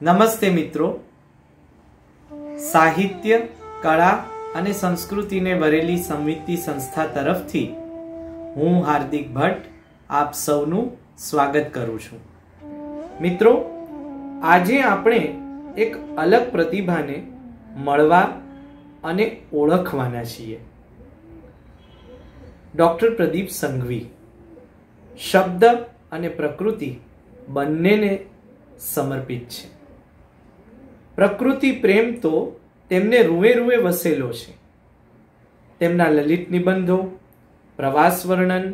નમસ્તે મિત્રો, સાહિત્ય, કળા અને સંસ્કૃતિને વરેલી સંવિત્તિ સંસ્થા તરફથી હું હાર્દિક ભટ્ટ આપ સૌનું સ્વાગત કરું છું. મિત્રો, આજે આપણે એક અલગ પ્રતિભાને મળવા અને ઓળખવાના છીએ. ડોક્ટર પ્રદીપ સંઘવી શબ્દ અને પ્રકૃતિ બંનેને સમર્પિત છે. પ્રકૃતિ પ્રેમ તો તેમને રૂએ રૂએ વસેલો છે. તેમના લલિત નિબંધો, પ્રવાસ વર્ણન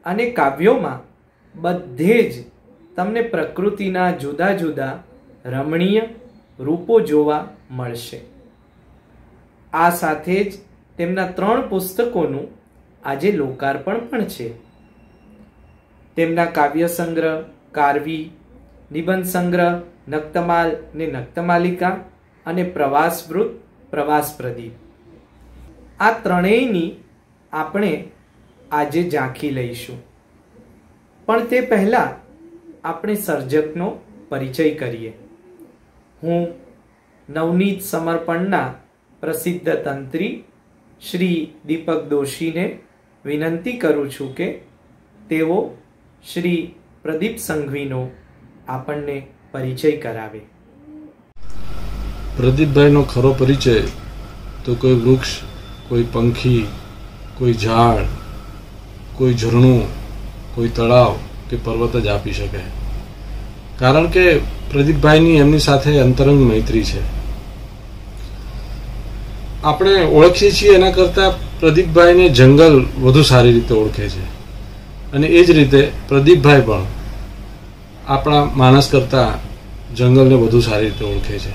અને કાવ્યોમાં બધે જ તમને પ્રકૃતિના જુદા જુદા રમણીય રૂપો જોવા મળશે. આ સાથે જ તેમના 3 પુસ્તકોનું આજે લોકાર્પણ પણ છે. તેમના કાવ્ય સંગ્રહ કાર્વી, નિબંધ સંગ્રહ નક્તમાલ ને નક્તમાલિકા અને પ્રવાસ વૃત્ત પ્રવાસ પ્રદીપ, આ ત્રણેયની આપણે આજે ઝાંખી લઈશું. પણ તે પહેલા આપણે સર્જકનો પરિચય કરીએ. હું નવનીત સમર્પણના પ્રસિદ્ધ તંત્રી શ્રી દીપક દોશીને વિનંતી કરું છું કે તેઓ શ્રી પ્રદીપ સંઘવીનો આપણને પરિચય કરાવે. પ્રદીપભાઈનો ખરો પરિચય તો કોઈ વૃક્ષ, કોઈ પંખી, કોઈ ઝાડ, કોઈ ઝરણું, કોઈ તળાવ કે પર્વત જ આપી શકે. કારણ કે પ્રદીપભાઈની એમની સાથે અંતરંગ મૈત્રી છે. આપણે ઓળખીએ છીએ એના કરતાં પ્રદીપભાઈને જંગલ વધુ સારી રીતે ઓળખે છે. અને એ જ રીતે પ્રદીપભાઈ પણ આપણા માણસ કરતાં જંગલને વધુ સારી રીતે ઓળખે છે.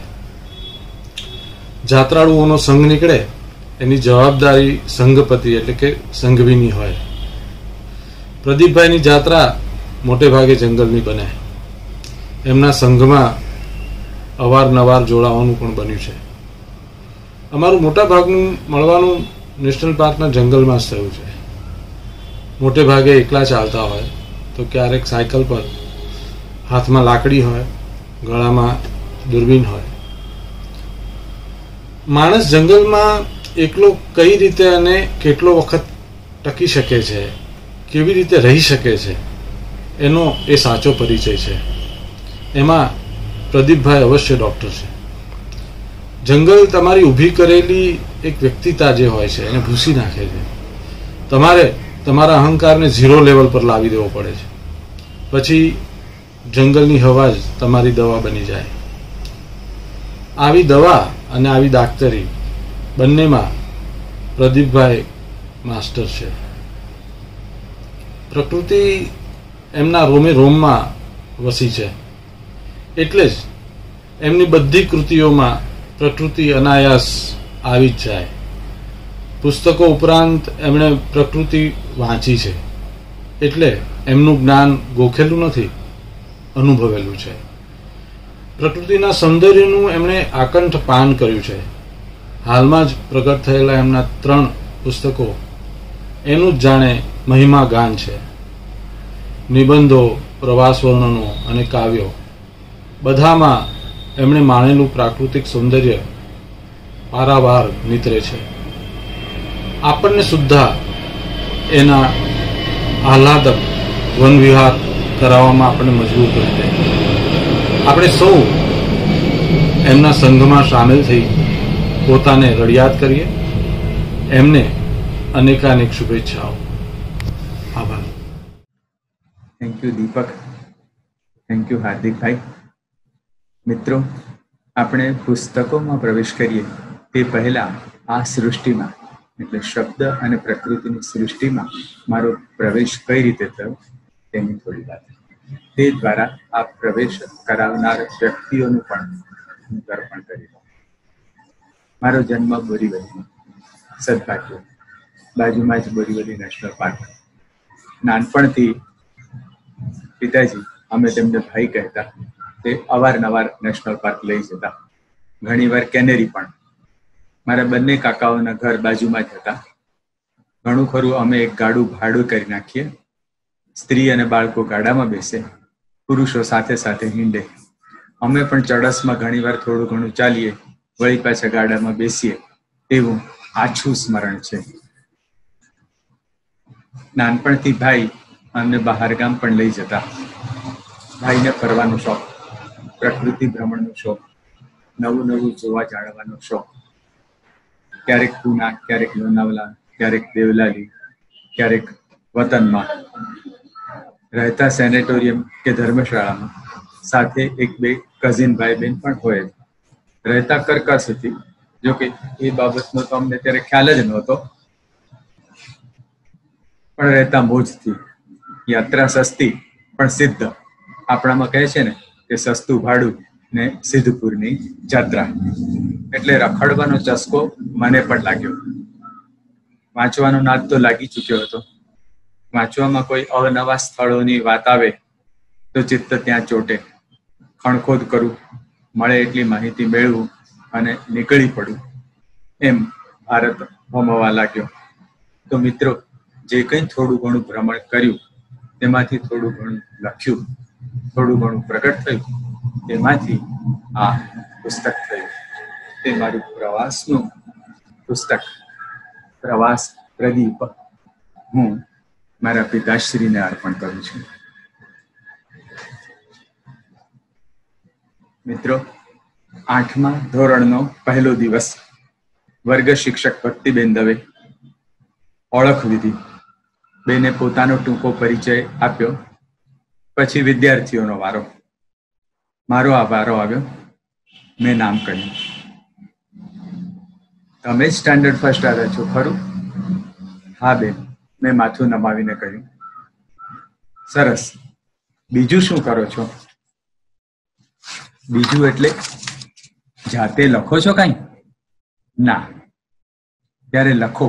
જાત્રાળુઓનો સંઘ નીકળે એની જવાબદારી સંઘપતિ એટલે કે સંઘવીની હોય. પ્રદીપભાઈની જાત્રા મોટે ભાગે જંગલની બને. એમના સંઘમાં અવારનવાર જોડાવાનું પણ બન્યું છે. અમારું મોટા ભાગનું મળવાનું નેશનલ પાર્કના જંગલમાં જ થયું છે. મોટે ભાગે એકલા ચાલતા હોય તો ક્યારેક સાયકલ પર, હાથમાં લાકડી હોય, ગળામાં દૂરબીન હોય. માણસ જંગલમાં એકલો કઈ રીતે અને કેટલો વખત ટકી શકે છે, કેવી રીતે રહી શકે છે, એનો એ સાચો પરિચય છે. એમાં પ્રદીપભાઈ અવશ્ય ડૉક્ટર છે. જંગલ તમારી ઊભી કરેલી એક વ્યક્તિતા જે હોય છે એને ભૂસી નાખે છે. તમારે તમારા અહંકારને 0 લેવલ પર લાવી દેવો પડે છે. પછી જંગલની હવા જ તમારી દવા બની જાય. આવી દવા અને આવી દાક્તરી બંનેમાં પ્રદીપભાઈ માસ્ટર છે. પ્રકૃતિ એમના રોમે રોમમાં વસી છે. એટલે જ એમની બધી કૃતિઓમાં પ્રકૃતિ અનાયાસ આવી જ જાય. પુસ્તકો ઉપરાંત એમણે પ્રકૃતિ વાંચી છે. એટલે એમનું જ્ઞાન ગોખેલું નથી, અનુભવેલું છે. પ્રકૃતિના સૌંદર્યનું એમણે આકંઠ પાન કર્યું છે. હાલમાં જ પ્રગટ થયેલા એમના 3 પુસ્તકો એનું જ જાણે મહિમા ગાન છે. નિબંધો, પ્રવાસ વર્ણનો અને કાવ્યો બધામાં એમણે માણેલું પ્રાકૃતિક સૌંદર્ય પારાવાર નીતરે છે. આપણને સુદ્ધા એના આહલાદક વન વિહાર કરાવવામાં આપણને મજબૂર કરી દે. આપણે સૌ એમના સંઘમાં સામેલ થઈ પોતાને રડિયાત કરીએ. એમને અનેકાનેક શુભેચ્છાઓ. આભાર. Thank you Deepak. Thank you હાર્દિકભાઈ. મિત્રો, આપણે પુસ્તકોમાં પ્રવેશ કરીએ તે પહેલા આ સૃષ્ટિમાં એટલે શબ્દ અને પ્રકૃતિની સૃષ્ટિમાં મારો પ્રવેશ કઈ રીતે થયો તેની થોડી વાત. તે દ્વારા આ પ્રવેશ કરાવનાર વ્યક્તિઓનું પણ હું તર્પણ કરી દઉં. મારો જન્મ બોરીવલીમાં, સદભાગ્ય બાજુમાં જ બોરીવલી નેશનલ પાર્ક. નાનપણથી પિતાજી, અમે તેમને ભાઈ કહેતા, તે અવારનવાર નેશનલ પાર્ક લઈ જતા. ઘણીવાર કેનેરી પણ. મારા બંને કાકાઓના ઘર બાજુમાં જ હતા. ઘણું ખરું અમે એક ગાડું ભાડું કરી નાખીએ. સ્ત્રી અને બાળકો ગાડામાં બેસે, પુરુષો સાથે સાથે હિંડે. અમે પણ ચડસમાં ઘણીવાર થોડું ઘણું ચાલીએ, વળી પાછા ગાડામાં બેસીએ, એવું આછું સ્મરણ છે. નાનપણથી ભાઈ અમને બહાર ગામ પણ લઈ જતા. ભાઈને ફરવાનો શોખ, પ્રકૃતિ ભ્રમણનો શોખ, નવું નવું જોવા જાણવાનો શોખ. ક્યારેક પૂના, ક્યારેક લોનાવલા, ક્યારેક દેવલાલી, ક્યારેક વતનમાં, રહેતા સેનેટોરિયમ કે ધર્મશાળામાં. સાથે એક બે કઝિન ભાઈ બહેન પણ હોય. રહેતા કરકસ હતી, જોકે એ બાબતનો તો અમને ત્યારે ખ્યાલ જ નહોતો, પણ રહેતા મોજથી. યાત્રા સસ્તી પણ સિદ્ધ. આપણામાં કહે છે ને કે સસ્તું ભાડું ને સિદ્ધપુરની જાત્રા. એટલે રખડવાનો ચસ્કો મને પણ લાગ્યો. વાંચવાનો નાદ તો લાગી ચૂક્યો હતો. વાંચવામાં કોઈ અવનવા સ્થળોની વાત આવે તો ચિત્ત ત્યાં ચોટે. ખણખોદ કરું, મળે એટલી માહિતી મેળવું અને નીકળી પડું. એમ ભારત ભમવા લાગ્યો. તો મિત્રો, જે કંઈ થોડું ઘણું ભ્રમણ કર્યું તેમાંથી થોડું ઘણું લખ્યું, થોડું ઘણું પ્રગટ થયું, તેમાંથી આ પુસ્તક થયું. તે મારું પ્રવાસનું પુસ્તક, પ્રવાસ પ્રદીપ, હું મારા પિતાશ્રીને અર્પણ કરું છું. મિત્રો, 8મા ધોરણનો પહેલો દિવસ. વર્ગ શિક્ષક ભક્તિબેન દવે. ઓળખ વિધિ. બેને પોતાનો ટૂંકો પરિચય આપ્યો. પછી વિદ્યાર્થીઓનો વારો. મારો આ વારો આવ્યો. મેં નામ કહ્યું. તમે જ સ્ટાન્ડર્ડ ફર્સ્ટ આવ્યા છો ખરું? હા બેન, મેં માથું નમાવીને કહ્યું. સરસ. બીજું શું કરો છો? બીજું એટલે જાતે લખો છો કાંઈ? ના. ત્યારે લખો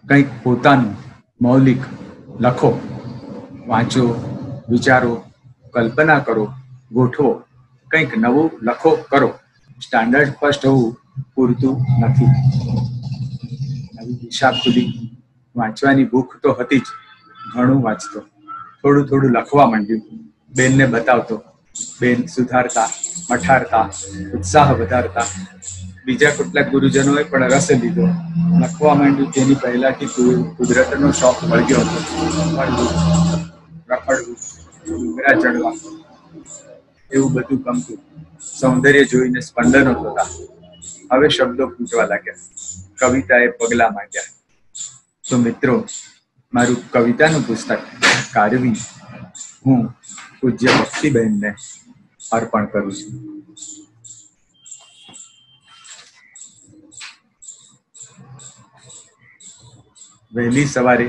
કંઈક પોતાનું, મૌલિક લખો. વાંચો, વિચારો, કલ્પના કરો, ગોઠવો. કંઈક નવું લખો, કરો. સ્ટાન્ડર્ડ ફર્સ્ટ હોવું પૂરતું નથી. નવી દિશા ખુલી. વાંચવાની ભૂખ તો હતી જ. ઘણું વાંચતો, થોડું થોડું લખવા માંડ્યું. બેનને બતાવતો. બેન સુધારતા, મઠારતા, ઉત્સાહ વધારતા. બીજા કેટલાક ગુરુજનોએ પણ રસ લીધો. લખવા માંડ્યું તેની પહેલાથી કુદરતનો શોખ વળગ્યો હતો. રખડવું, ડુંગરા ચડવા, એવું બધું ગમતું. સૌંદર્ય જોઈને સ્પંદનો થતા. હવે શબ્દો ફૂટવા લાગ્યા. કવિતાએ પગલા માંડ્યા. તો મિત્રો, મારું કવિતાનું પુસ્તક કારવી હું પૂજ્ય ભક્તિબહેનને અર્પણ કરું છું. વહેલી સવારે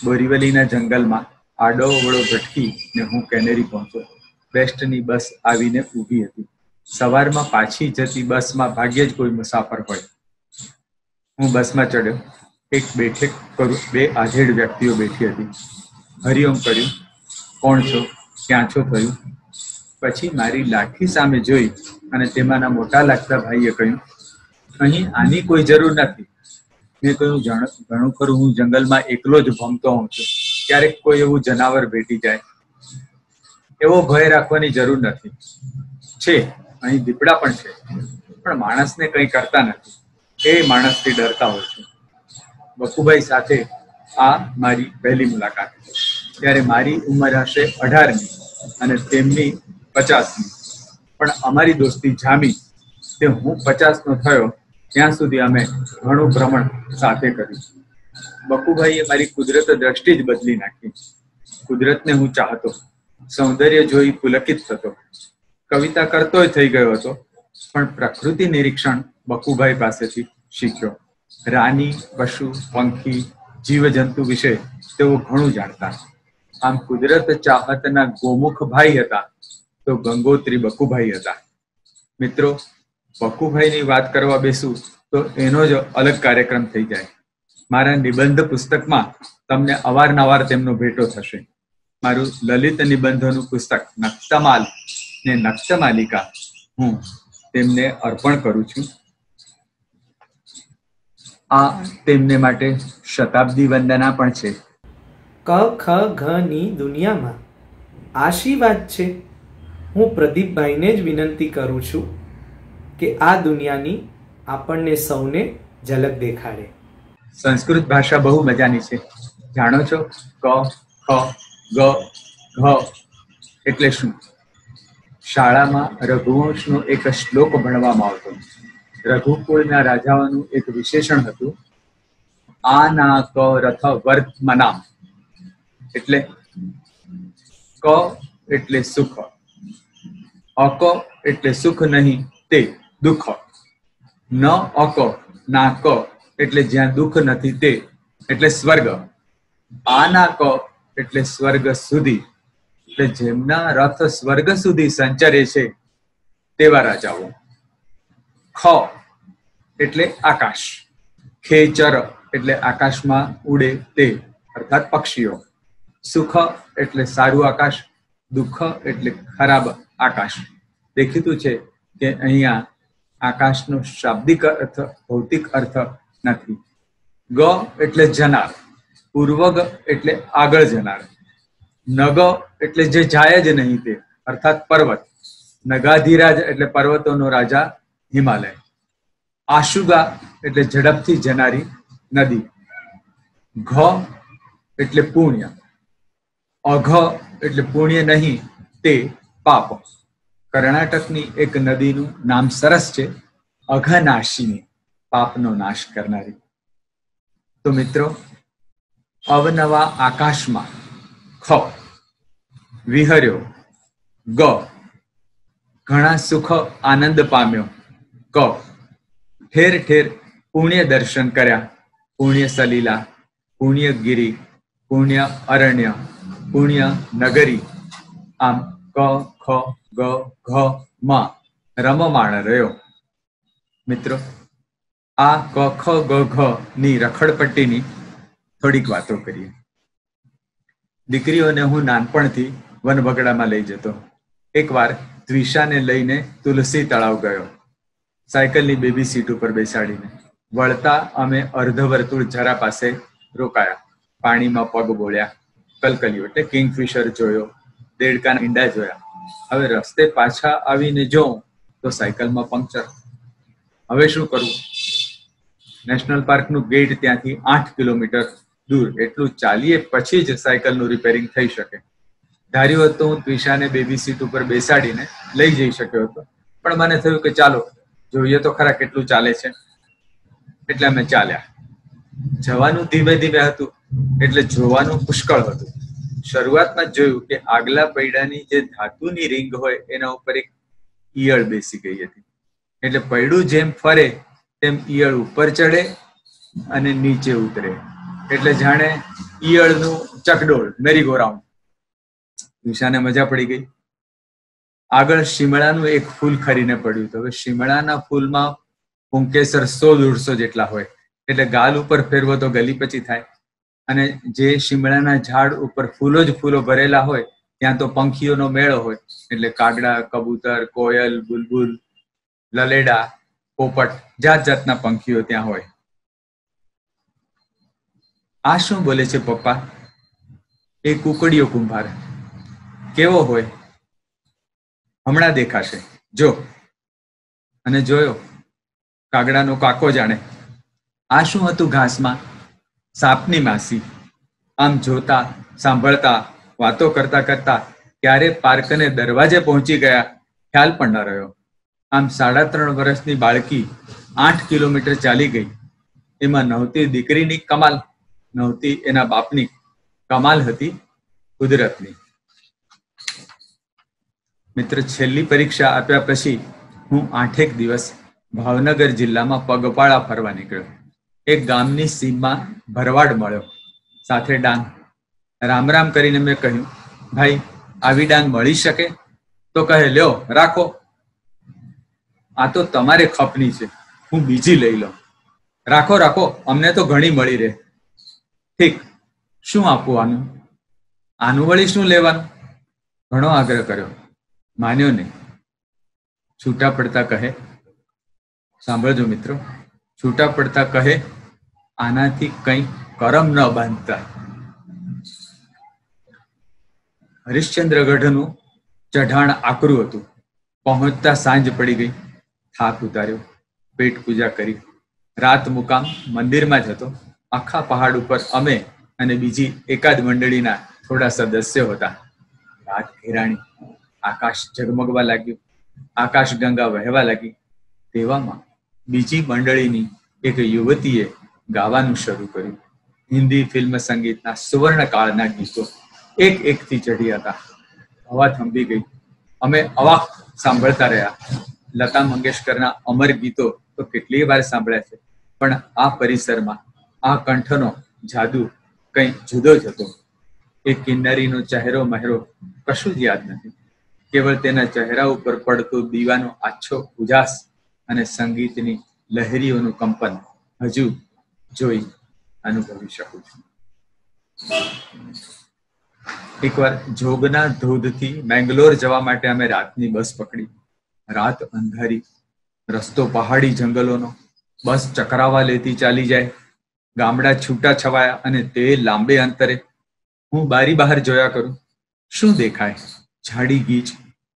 બોરીવલીના જંગલમાં આડોઅવળો ભટકીને હું કેનેરી પહોંચ્યો. વેસ્ટની બસ આવીને ઊભી હતી. સવારમાં પાછી જતી બસમાં ભાગ્યે જ કોઈ મુસાફર હોય. હું બસમાં ચડ્યો. એક બેઠક પર બે આધેડ વ્યક્તિઓ બેઠી હતી. હરિઓમ કર્યું. કોણ છો? ક્યાં છો? થયું. પછી મારી લાઠી સામે જોઈ અને તેમાંના મોટા લાગતા ભાઈએ કહ્યું, અહીં આની કોઈ જરૂર નથી. મેં કહ્યું, ઘણું ખરું હું જંગલમાં એકલો જ ભમતો હોઉં છું. ક્યારેક કોઈ એવું જનાવર ભેટી જાય. એવો ભય રાખવાની જરૂર નથી. છે, અહીં દીપડા પણ છે, પણ માણસને કંઈ કરતા નથી. એ માણસથી ડરતા હોય છે. બકુભાઈ સાથે આ મારી પહેલી મુલાકાત. ત્યારે મારી ઉંમર હશે 18ની અને તેમની 50ની. પણ અમારી દોસ્તી જામી. તે હું 50નો થયો ત્યાં સુધી અમે ઘણું ભ્રમણ સાથે કર્યું. બકુભાઈએ મારી કુદરત દ્રષ્ટિ જ બદલી નાખી. કુદરતને હું ચાહતો, સૌંદર્ય જોઈ પુલકિત થતો. કવિતા કરતોય થઈ ગયો હતો, પણ પ્રકૃતિ નિરીક્ષણ બકુભાઈ પાસેથી શીખ્યો. રાની, પશુ, પંખી, જીવજંતુ વિશે તેઓ ઘણું જાણતા. આમ કુદરત ચાહતના ગોમુખ ભાઈ હતા તો ગંગોત્રી બકુભાઈ હતા. મિત્રો, બકુભાઈની વાત કરવા બેસું તો એનો જ અલગ કાર્યક્રમ થઈ જાય. મારા નિબંધ પુસ્તકમાં તમને અવારનવાર તેમનો ભેટો થશે. મારું લલિત નિબંધોનું પુસ્તક નક્તમાલ ને નક્તમાલિકા હું તેમને અર્પણ કરું છું. આ તેમને માટે શતાબ્દી વંદના પણ છે. ક ખ ઘ ની દુનિયામાં આ શી વાત છે? હું પ્રદીપભાઈને જ વિનંતી કરું છું કે આ દુનિયાની આપણને સૌને ઝલક દેખાડે. સંસ્કૃત ભાષા બહુ મજાની છે. જાણો છો ક, ખ, ગ, ઘ એટલે શું? શાળામાં રઘુવંશનો એક શ્લોક ભણવામાં આવતો. રઘુકુળના રાજાઓનું એક વિશેષણ હતું, આ ના ક રથ વર્તમાના. એટલે ક એટલે સુખ, અક એટલે સુખ નહીં તે દુઃખ, ન અક ના ક એટલે જ્યાં દુઃખ નથી તે એટલે સ્વર્ગ, આ ના ક એટલે સ્વર્ગ સુધી, એટલે જેમના રથ સ્વર્ગ સુધી સંચરે છે તેવા રાજાઓ. ખ એટલે આકાશ, ખેચર એટલે આકાશમાં ઉડે તે અર્થાત પક્ષીઓ. સુખ એટલે સારું આકાશ, દુઃખ એટલે ખરાબ આકાશ. દેખીતું છે કે અહીંયા આકાશનો શાબ્દિક અર્થ ભૌતિક અર્થ નથી. ગ એટલે જનાર, પૂર્વગ એટલે આગળ જનાર, નગ એટલે જે જાય જ નહીં તે અર્થાત પર્વત, નગાધિરાજ એટલે પર્વતોનો રાજા હિમાલય, આશુગા એટલે ઝડપથી જનારી નદી, ઘ એટલે પુણ્ય, અઘ એટલે પુણ્ય નહીં તે પાપ. કર્ણાટકની એક નદીનું નામ સરસ છે, અઘનાશિની, પાપનો નાશ કરનારી. તો મિત્રો, અવનવા આકાશમાં ખ વિહર્યો, ગ ઘણા સુખ આનંદ પામ્યો, ક ઠેર ઠેર પુણ્ય દર્શન કર્યા, પુણ્ય સલીલા, પુણ્ય ગિરી, પુણ્ય અરણ્ય, પુણ્ય નગરી. આમ ક ખ ગ ઘ માં રમમાણ રહ્યો. મિત્રો, આ ક ખ ગ ઘ ની રખડપટ્ટીની થોડીક વાતો કરીએ. દીકરીઓને હું નાનપણથી વનબગડામાં લઈ જતો. એકવાર દ્વિષાને લઈને તુલસી તળાવ ગયો, સાયકલની બેબી સીટ ઉપર બેસાડીને. વળતા અમે અર્ધવર્તુળ ઝરા પાસે રોકાયા, પાણીમાં પગ બોળ્યા, કલકલિયો એટલે કિંગફિશર જોયો, દેડકાના ઈંડા જોયા. હવે રસ્તે પાછા આવીને જોઉં તો સાયકલમાં પંક્ચર. હવે શું કરવું? નેશનલ પાર્કનું ગેટ ત્યાંથી 8 કિલોમીટર દૂર, એટલું ચાલીએ પછી જ સાયકલનું રિપેરિંગ થઈ શકે. ધાર્યું હતું હું ત્વિષાને બેબી સીટ ઉપર બેસાડીને લઈ જઈ શક્યો હતો, પણ મને થયું કે ચાલો જોઈએ તો ખરા કેટલું ચાલે છે. એટલે અમે ચાલ્યા. જવાનું ધીમે ધીમે હતું એટલે જોવાનું પુષ્કળ હતું. શરૂઆતમાં જોયું કે આગલા પૈડાની જે ધાતુની રિંગ હોય એના ઉપર એક ઈયળ બેસી ગઈ હતી. એટલે પૈડું જેમ ફરે તેમ ઈયળ ઉપર ચડે અને નીચે ઉતરે, એટલે જાણે ઈયળનું ચકડોળ, મેરીગો રાઉન્ડ. નિશાને મજા પડી ગઈ. આગળ શિમળાનું એક ફૂલ ખરીને પડ્યું. તો હવે શિમળાના ફૂલમાં પુંકેસર 100-150 જેટલા હોય, એટલે ગાલ ઉપર ફેરવો તો ગલી પછી થાય. અને જે શિમળાના ઝાડ ઉપર ફૂલો જ ફૂલો ભરેલા હોય ત્યાં તો પંખીઓનો મેળો હોય, એટલે કાગડા, કબૂતર, કોયલ, બુલબુલ, લલેડા, પોપટ, જાત જાતના પંખીઓ ત્યાં હોય. આ શું બોલે છે પપ્પા? એ કુકડીયો કુંભાર. કેવો હોય? હમણાં દેખાશે, જો. અને જોયો, કાગડાનો કાકો જાણે. આ શું હતું ઘાસમાં? સાપની માસી. આમ જોતા, સાંભળતા, વાતો કરતા કરતા ક્યારે પાર્કને દરવાજે પહોંચી ગયા ખ્યાલ પણ ન રહ્યો. આમ 3.5 વર્ષની બાળકી 8 કિલોમીટર ચાલી ગઈ. એમાં નહોતી દીકરીની કમાલ, નહોતી એના બાપની કમાલ, હતી કુદરતની. મિત્ર, છેલ્લી પરીક્ષા આપ્યા પછી હું 8 દિવસ ભાવનગર જિલ્લામાં પગપાળા ફરવા નીકળ્યો. એક ગામની સીમમાં ભરવાડ મળ્યો, સાથે ડાંગ. રામ રામ કરીને મેં કહ્યું, ભાઈ આવી ડાંગ મળી શકે? તો કહે, લ્યો રાખો, આ તો તમારે ખપની છે, હું બીજી લઈ લઉં. રાખો રાખો, અમને તો ઘણી મળી રહે. ઠીક, શું આપવું આનું? આનું વળી શું લેવાનું? ઘણો આગ્રહ કર્યો, માન્યો નહીં. છૂટા પડતા કહે, સાંભળજો મિત્રો, છૂટા પડતા કહે, આનાથી કંઈ કરમ ન બાંધતા. હરિશ્ચંદ્રગઢનું ચઢાણ આકરું હતું. પહોંચતા સાંજ પડી ગઈ. થાક ઉતાર્યો, પેટ પૂજા કરી. રાત મુકામ મંદિરમાં જ હતો. આખા પહાડ ઉપર અમે અને બીજી એકાદ મંડળીના થોડા સદસ્યો હતા. રાત ઘેરાણી, આકાશ ઝગમગવા લાગ્યું, આકાશ ગંગા વહેવા લાગી. તેવામાં બીજી મંડળીની એક યુવતીએ ગાવાનું શરૂ કર્યું. હિન્દી ફિલ્મ સંગીતના સુવર્ણ કાળના ગીતો એક એકથી ચઢી હતા. હવા થંભી ગઈ. અમે અવાક સાંભળતા રહ્યા. લતા મંગેશકરના અમર ગીતો તો કેટલીય વાર સાંભળ્યા છે, પણ આ પરિસરમાં આ કંઠનો જાદુ કંઈ જુદો જ હતો. એ કિન્નરીનો ચહેરો મહેરો કશું જ યાદ નથી. કેવળ તેના ચહેરા ઉપર પડતો દીવાનો આછો ઉજાસ અને સંગીતની લહેરીઓનું કંપન હજુ જોઈ અનુભવી શકું છું. એકવાર જોગના ધોધથી મેંગલોર જવા માટે અમે રાતની બસ પકડી. રાત અંધારી, રસ્તો પહાડી જંગલોનો. બસ ચકરાવા લેતી ચાલી જાય. ગામડા છૂટા છવાયા અને તે લાંબે અંતરે. હું બારી બહાર જોયા કરું. શું દેખાય? ઝાડી ગીચ,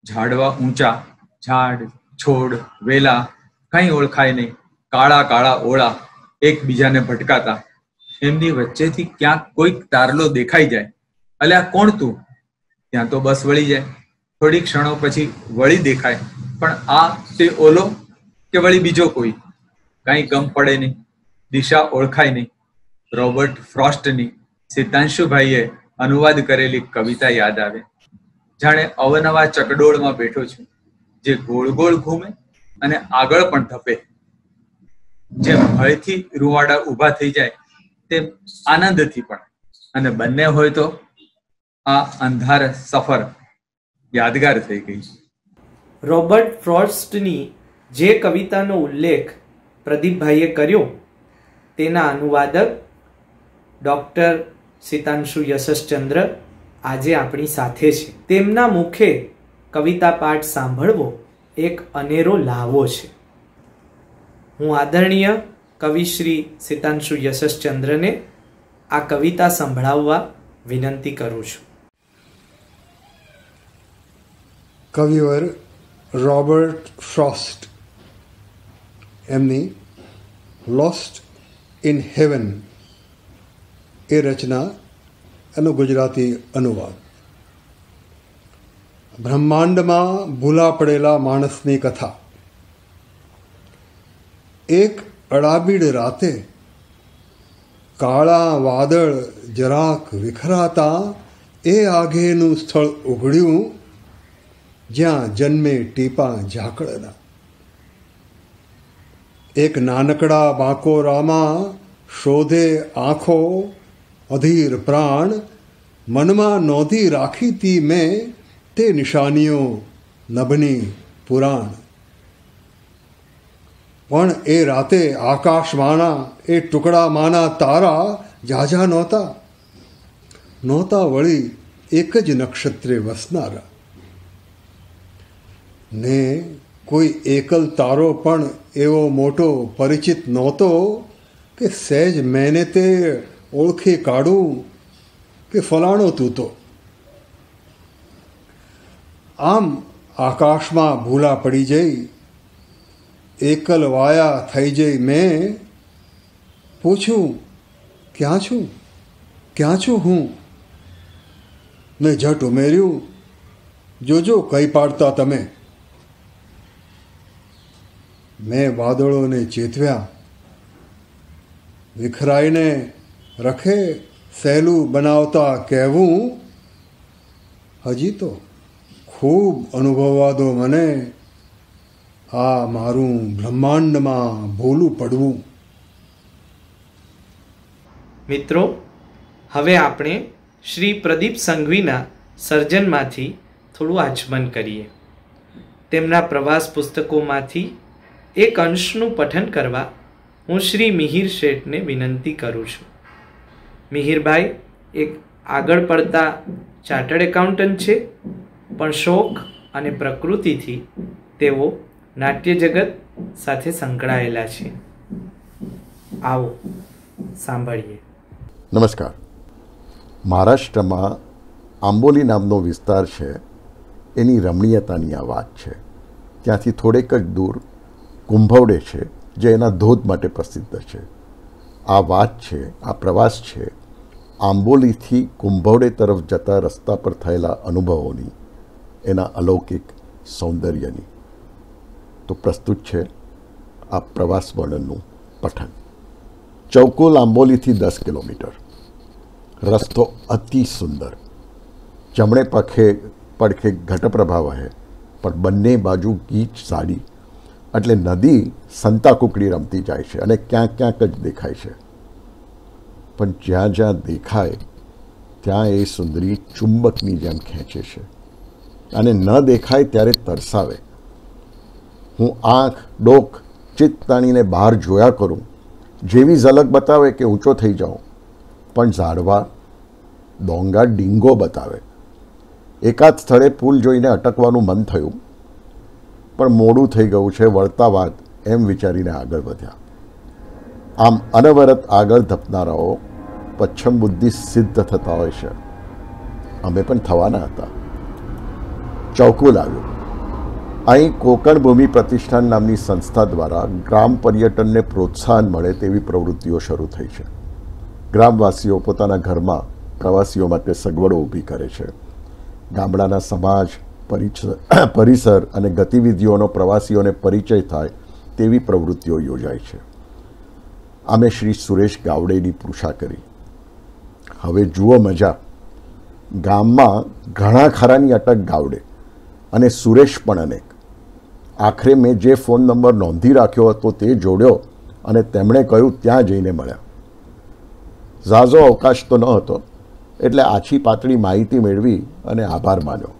ઝાડવા ઊંચા, ઝાડ, છોડ, વેલા, કંઈ ઓળખાય નહીં. કાળા કાળા ઓળા એકબીજાને ભટકાતા. એમની વચ્ચેથી ક્યાંક કોઈક તારલો દેખાઈ જાય. અલ્યા કોણ તું? ત્યાં તો બસ વળી જાય. થોડી ક્ષણો પછી વળી દેખાય, પણ આ તે ઓલો કે વળી બીજો કોઈ? કાંઈ ગમ પડે નહીં, દિશા ઓળખાય નહીં. રોબર્ટ ફ્રોસ્ટની સિતાંશુભાઈએ અનુવાદ કરેલી કવિતા યાદ આવે. જાણે અવનવા ચકડોળમાં બેઠો છું, જે ગોળ ગોળ ઘૂમે અને આગળ પણ ધપે. જેમ ભયથી રૂવાડા ઊભા થઈ જાય તેમ આનંદથી પણ. અને બંને હોય તો આ અંધાર સફર યાદગાર થઈ ગઈ. રોબર્ટ ફ્રોસ્ટની જે કવિતાનો ઉલ્લેખ પ્રદીપભાઈએ કર્યો તેના અનુવાદક ડૉક્ટર સિતાંશુ યશશ્ચંદ્ર આજે આપણી સાથે છે. તેમના મુખે કવિતા પાઠ સાંભળવો એક અનેરો લાવો છે. હું આદરણીય કવિ શ્રી સિતાંશુ યશશ્ચંદ્રને આ કવિતા સંભળાવવા વિનંતી કરું છું. કવિવર રોબર્ટ ફ્રોસ્ટ એમની લોસ્ટ ઇન હેવન એ રચના એનો ગુજરાતી અનુવાદ. બ્રહ્માંડમાં ભૂલા પડેલા માણસની કથા. એક અડાબીડ રાતે કાળા વાદળ જરાક વિખરાતા એ આગેનું સ્થળ ઉઘડ્યું જ્યાં જન્મે ટીપા ઝાકળના. એક નાનકડા બાંકોરામાં શોધે આંખો અધીર પ્રાણ, મનમાં નોંધી રાખી તી મેં તે નિશાનીઓ નભની પુરાણ. પણ એ રાતે આકાશમાંના એ ટુકડામાંના તારા ઝાઝા નહોતા વળી એક જ નક્ષત્રે વસનારા. ને કોઈ એકલ તારો પણ એવો મોટો પરિચિત નહોતો કે સહેજ મેને તે ઓળખી કાઢું કે ફલાણો તું તો. આમ આકાશમાં ભૂલા પડી જઈ, એકલ વાયા થઈ જઈ મેં પૂછ્યું ક્યાં છું હું? ને ઝટ ઉમેર્યું જોજો કહી પાડતા તમે. મેં વાદળોને ચેતવ્યા, વિખરાઈને રખે સહેલું બનાવતા કહેવું, હજી તો ખૂબ અનુભવવા દો મને આ મારું બ્રહ્માંડમાં ભૂલું પડવું. મિત્રો, હવે આપણે શ્રી પ્રદીપ સંઘવીના સર્જનમાંથી થોડું આચમન કરીએ. તેમના પ્રવાસ પુસ્તકોમાંથી એક અંશનું પઠન કરવા હું શ્રી મિહિર શેઠને વિનંતી કરું છું. મિહિરભાઈ એક આગળ પડતા ચાર્ટર્ડ એકાઉન્ટન્ટ છે, પણ શોખ અને પ્રકૃતિથી તેઓ નાટ્ય જગત સાથે સંકળાયેલા છે. આવો સાંભળીએ. નમસ્કાર. મહારાષ્ટ્રમાં આંબોલી નામનો વિસ્તાર છે. એની રમણીયતાની આ વાત છે. ત્યાંથી થોડેક જ દૂર કુંભવડે છે, જે એના ધોધ માટે પ્રસિદ્ધ છે. આ વાત છે, આ પ્રવાસ છે આંબોલીથી કુંભવડે તરફ જતા રસ્તા પર થયેલા અનુભવોની, એના અલૌકિક સૌંદર્યની. તો પ્રસ્તુત છે આ પ્રવાસ વર્ણનનું પઠન. ચૌકોલ આંબોલીથી 10 કિલોમીટર. રસ્તો અતિ સુંદર. જમણે પડખે ઘટપ્રભા વહે, પણ બંને બાજુ ગીચ ઝાડી, એટલે નદી સંતાકુકડી રમતી જાય છે અને ક્યાંક ક્યાંક જ દેખાય છે. પણ જ્યાં જ્યાં દેખાય ત્યાં એ સુંદરી ચુંબકની જેમ ખેંચે છે અને ન દેખાય ત્યારે તરસાવે. હું આંખ ડોક ચિત્ત તાણીને બહાર જોયા કરું, જેવી ઝલક બતાવે કે ઊંચો થઈ જાઉં, પણ ઝાડવા ડોંગા ડીંગો બતાવે. એકાદ સ્થળે પુલ જોઈને અટકવાનું મન થયું, પણ મોડું થઈ ગયું છે, વળતા વાત એમ વિચારીને આગળ વધ્યા. આમ અનવરત આગળ ધપનારાઓ પચ્છમ બુદ્ધિ સિદ્ધ થતા હોય છે. અમે પણ થવાના હતા. ચૌકુલ આવ્યું. અહીં કોકણ ભૂમિ પ્રતિષ્ઠાન નામની સંસ્થા દ્વારા ગ્રામ પર્યટનને પ્રોત્સાહન મળે તેવી પ્રવૃત્તિઓ શરૂ થઈ છે. ગ્રામવાસીઓ પોતાના ઘરમાં પ્રવાસીઓ માટે સગવડો ઊભી કરે છે. ગામડાના સમાજ, પરિસર અને ગતિવિધિઓનો પ્રવાસીઓને પરિચય થાય તેવી પ્રવૃત્તિઓ યોજાય છે. અમે શ્રી સુરેશ ગાવડેની પૃચ્છા કરી. હવે જુઓ મજા. ગામમાં ઘણા ખરાની અટક ગાવડે અને સુરેશ પણ અનેક. આખરે મેં જે ફોન નંબર નોંધી રાખ્યો હતો તે જોડ્યો અને તેમણે કહ્યું ત્યાં જઈને મળ્યા. ઝાઝો અવકાશ તો ન હતો, એટલે આછી પાતળી માહિતી મેળવી અને આભાર માન્યો.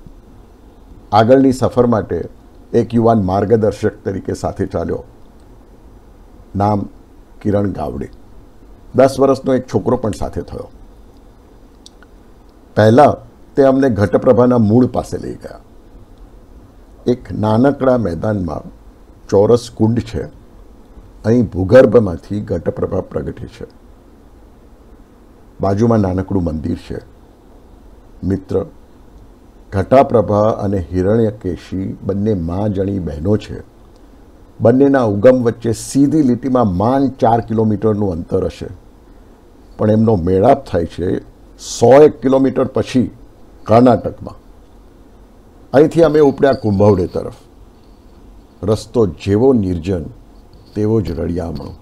આગળની સફર માટે એક યુવાન માર્ગદર્શક તરીકે સાથે ચાલ્યો. નામ કિરણ ગાવડે. 10 વર્ષનો એક છોકરો પણ સાથે થયો. પહેલાં તે અમને ઘટપ્રભાના મૂળ પાસે લઈ ગયા. એક નાનકડા મેદાનમાં ચોરસ કુંડ છે. અહીં ભૂગર્ભમાંથી ઘટપ્રભા પ્રગટે છે. બાજુમાં નાનકડું મંદિર છે. મિત્ર, ઘટાપ્રભા અને હિરણ્યકેશી બંને મા જણી બહેનો છે. બંનેના ઉગમ વચ્ચે સીધી લીટીમાં માંડ 4 કિલોમીટરનું અંતર હશે, પણ એમનો મેળાપ થાય છે 101 કિલોમીટર પછી કર્ણાટકમાં. અહીંથી અમે ઉપડ્યા કુંભવડે તરફ. રસ્તો જેવો નિર્જન તેવો જ રળિયામણો.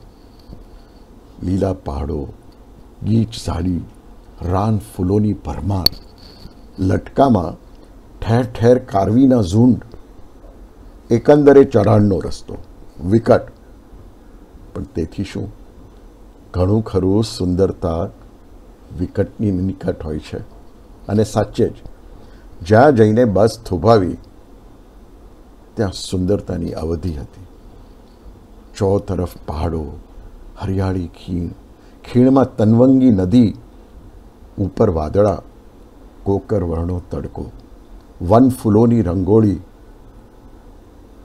લીલા પહાડો, ગીચ ઝાડી, રાન ફૂલોની ભરમાર. લટકામાં ઠેર ઠેર કારવીના ઝુંડ. એકંદરે ચઢાણનો રસ્તો વિકટ, પણ તેથી શું? ઘણું ખરું સુંદરતા વિકટની નિકટ હોય છે. અને સાચે જ જ્યાં જઈને બસ થોભાવી ત્યાં સુંદરતાની અવધિ હતી. ચો તરફ પહાડો, હરિયાળી ખીણ, ખીણમાં તનવંગી નદી, ઉપર વાદળા, કોકર વર્ણો તડકો, વન ફૂલોની રંગોળી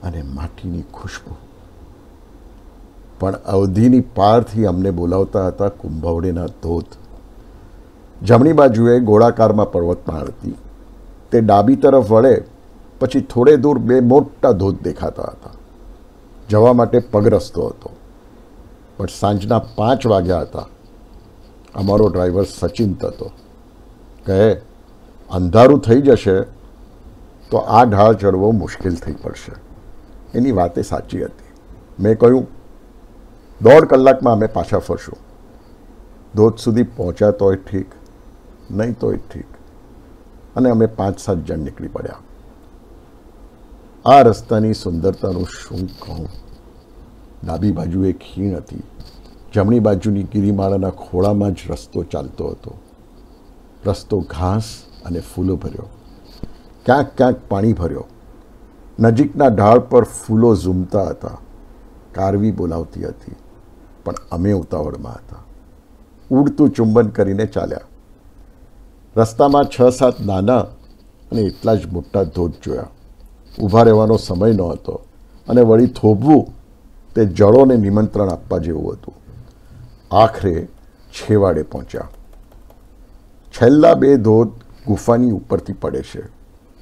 અને માટીની ખુશ્બુ. પણ અવધિની પારથી અમને બોલાવતા હતા કુંભવડેના ધોધ. જમણી બાજુએ ગોળાકારમાં પર્વતમાળ હતી. તે ડાબી તરફ વળે પછી થોડે દૂર 2 મોટા ધોધ દેખાતા હતા. જવા માટે પગ રસ્તો હતો, પણ સાંજના 5 વાગ્યા હતા. અમારો ડ્રાઈવર સચિંત હતો. કહે, અંધારું થઈ જશે તો આ ઢાળ ચડવો મુશ્કેલ થઈ પડશે. એની વાતે સાચી હતી. મેં કહ્યું, 1.5 કલાકમાં અમે પાછા ફરશું. ધોધ સુધી પહોંચ્યા તોય ઠીક, નહીં તોય ઠીક. અને અમે 5-7 જણ નીકળી પડ્યા. આ રસ્તાની સુંદરતાનું શું કહું. ડાબી બાજુએ ખીણ હતી. જમણી બાજુની ગિરિમાળાના ખોળામાં જ રસ્તો ચાલતો હતો. રસ્તો ઘાસ અને ફૂલો ભર્યો. ક્યાંક ક્યાંક પાણી ભર્યો. નજીકના ઢાળ પર ફૂલો ઝૂમતા હતા. કારવી બોલાવતી હતી, પણ અમે ઉતાવળમાં હતા. ઉડતું ચુંબન કરીને ચાલ્યા. રસ્તામાં 6-7 નાના અને એટલા જ મોટા ધોધ જોયા. ઊભા રહેવાનો સમય નહોતો અને વળી થોભવું તે જળોને નિમંત્રણ આપવા જેવું હતું. આખરે છેવાડે પહોંચ્યા. છેલ્લા 2 ધોધ ગુફાની ઉપરથી પડે છે.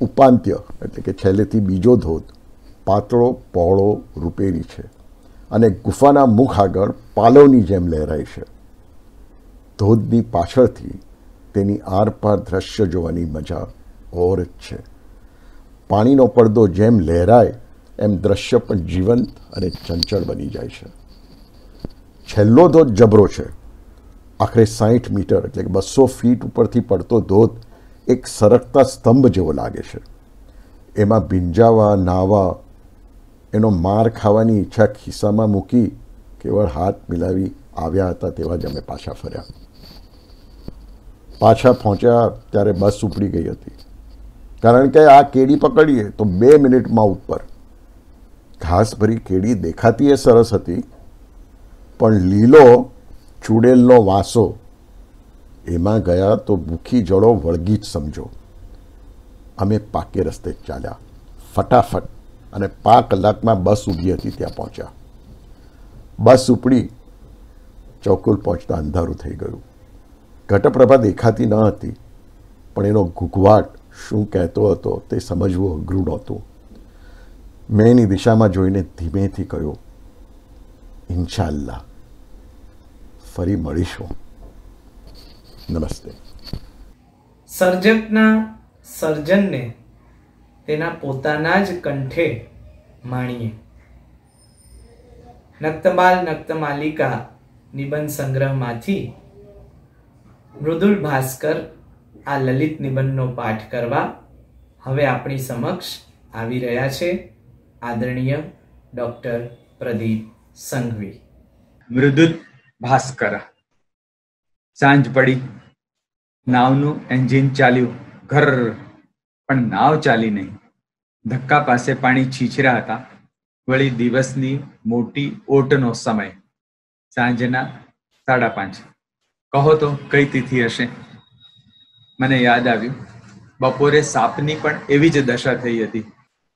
ઉપાંત્ય એટલે કે છેલ્લેથી બીજો ધોધ પાતળો પહોળો રૂપેરી છે અને ગુફાના મુખ આગળ પાલવની જેમ લહેરાય છે. ધોધની પાછળથી તેની આરપાર દ્રશ્ય જોવાની મજા ઓર જ છે. પાણીનો પડદો જેમ લહેરાય એમ દ્રશ્ય પણ જીવંત અને ચંચળ બની જાય છે. છેલ્લો ધોધ જબરો છે. આખરે 60 મીટર એટલે કે 200 ફીટ ઉપરથી પડતો ધોધ એક સરકતા સ્તંભ જેવો લાગે છે. એમાં ભીંજાવા નાહવા એનો માર ખાવાની ઈચ્છા ખિસ્સામાં મૂકી કેવળ હાથ મિલાવી આવ્યા હતા તેવા જ અમે પાછા ફર્યા. પાછા પહોંચ્યા ત્યારે બસ ઉપડી ગઈ હતી, કારણ કે આ કેડી પકડીએ તો 2 મિનિટમાં ઉપર. ઘાસ ભરી કેડી દેખાતી એ સરસ હતી, પણ લીલો ચૂડેલનો વાંસો એમાં ગયા તો ભૂખી જળો વળગી જ સમજો. અમે પાકે રસ્તે ચાલ્યા ફટાફટ અને 5 કલાકમાં બસ ઊભી હતી ત્યાં પહોંચ્યા. બસ ઉપડી ચોકુલ પહોંચતા અંધારું થઈ ગયું. ઘટપ્રભા દેખાતી ન હતી, પણ એનો ઘૂઘવાટ શું કહેતો હતો તે સમજવું અઘરું નહોતું. મેં એની દિશામાં જોઈને ધીમેથી કહ્યું, ઇન્શાઅલ્લાહ ફરી મળીશું. નમસ્તે. સર્જકના સર્જનને તેના પોતાના જ કંઠે માણીએ. નક્તમાલ નક્તમાલિકા નિબંધ સંગ્રહમાંથી મૃદુલ ભાસ્કર આ લલિત નિબંધનો પાઠ કરવા હવે આપણી સમક્ષ આવી રહ્યા છે આદરણીય ડૉક્ટર પ્રદીપ સંઘવી. મૃદુલ ભાસ્કર. સાંજ પડી, નાવનું એન્જિન ચાલ્યું ઘર, પણ નાવ ચાલી નહીં. ધક્કા પાસે પાણી છીછરા હતા. વળી દિવસની મોટી ઓટનો સમય, સાંજના 5:30. કહો તો કઈ તિથિ હશે? મને યાદ આવ્યું, બપોરે સાપની પણ એવી જ દશા થઈ હતી.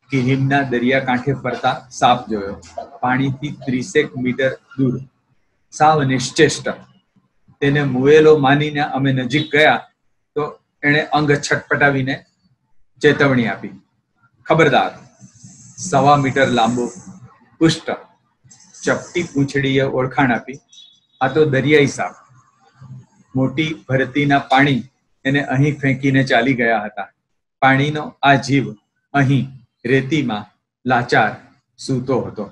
કિહિમના દરિયાકાંઠે ફરતા સાપ જોયો, પાણીથી 30 મીટર દૂર, સાવ નિશ્ચેષ્ટ. તેને મુએલો માનીને અમે નજીક ગયા તો એણે અંગ છટપટાવીને ચેતવણી આપી, ખબરદાર. 1.25 મીટર લાંબો, પુષ્ટ, ચપટી પૂંછડીએ ઓળખાણ આપી, આ તો દરિયાઈ સાપ. મોટી ભરતીના પાણી એને અહીં ફેંકીને ચાલી ગયા હતા. પાણીનો આ જીવ અહીં રેતીમાં લાચાર સૂતો હતો.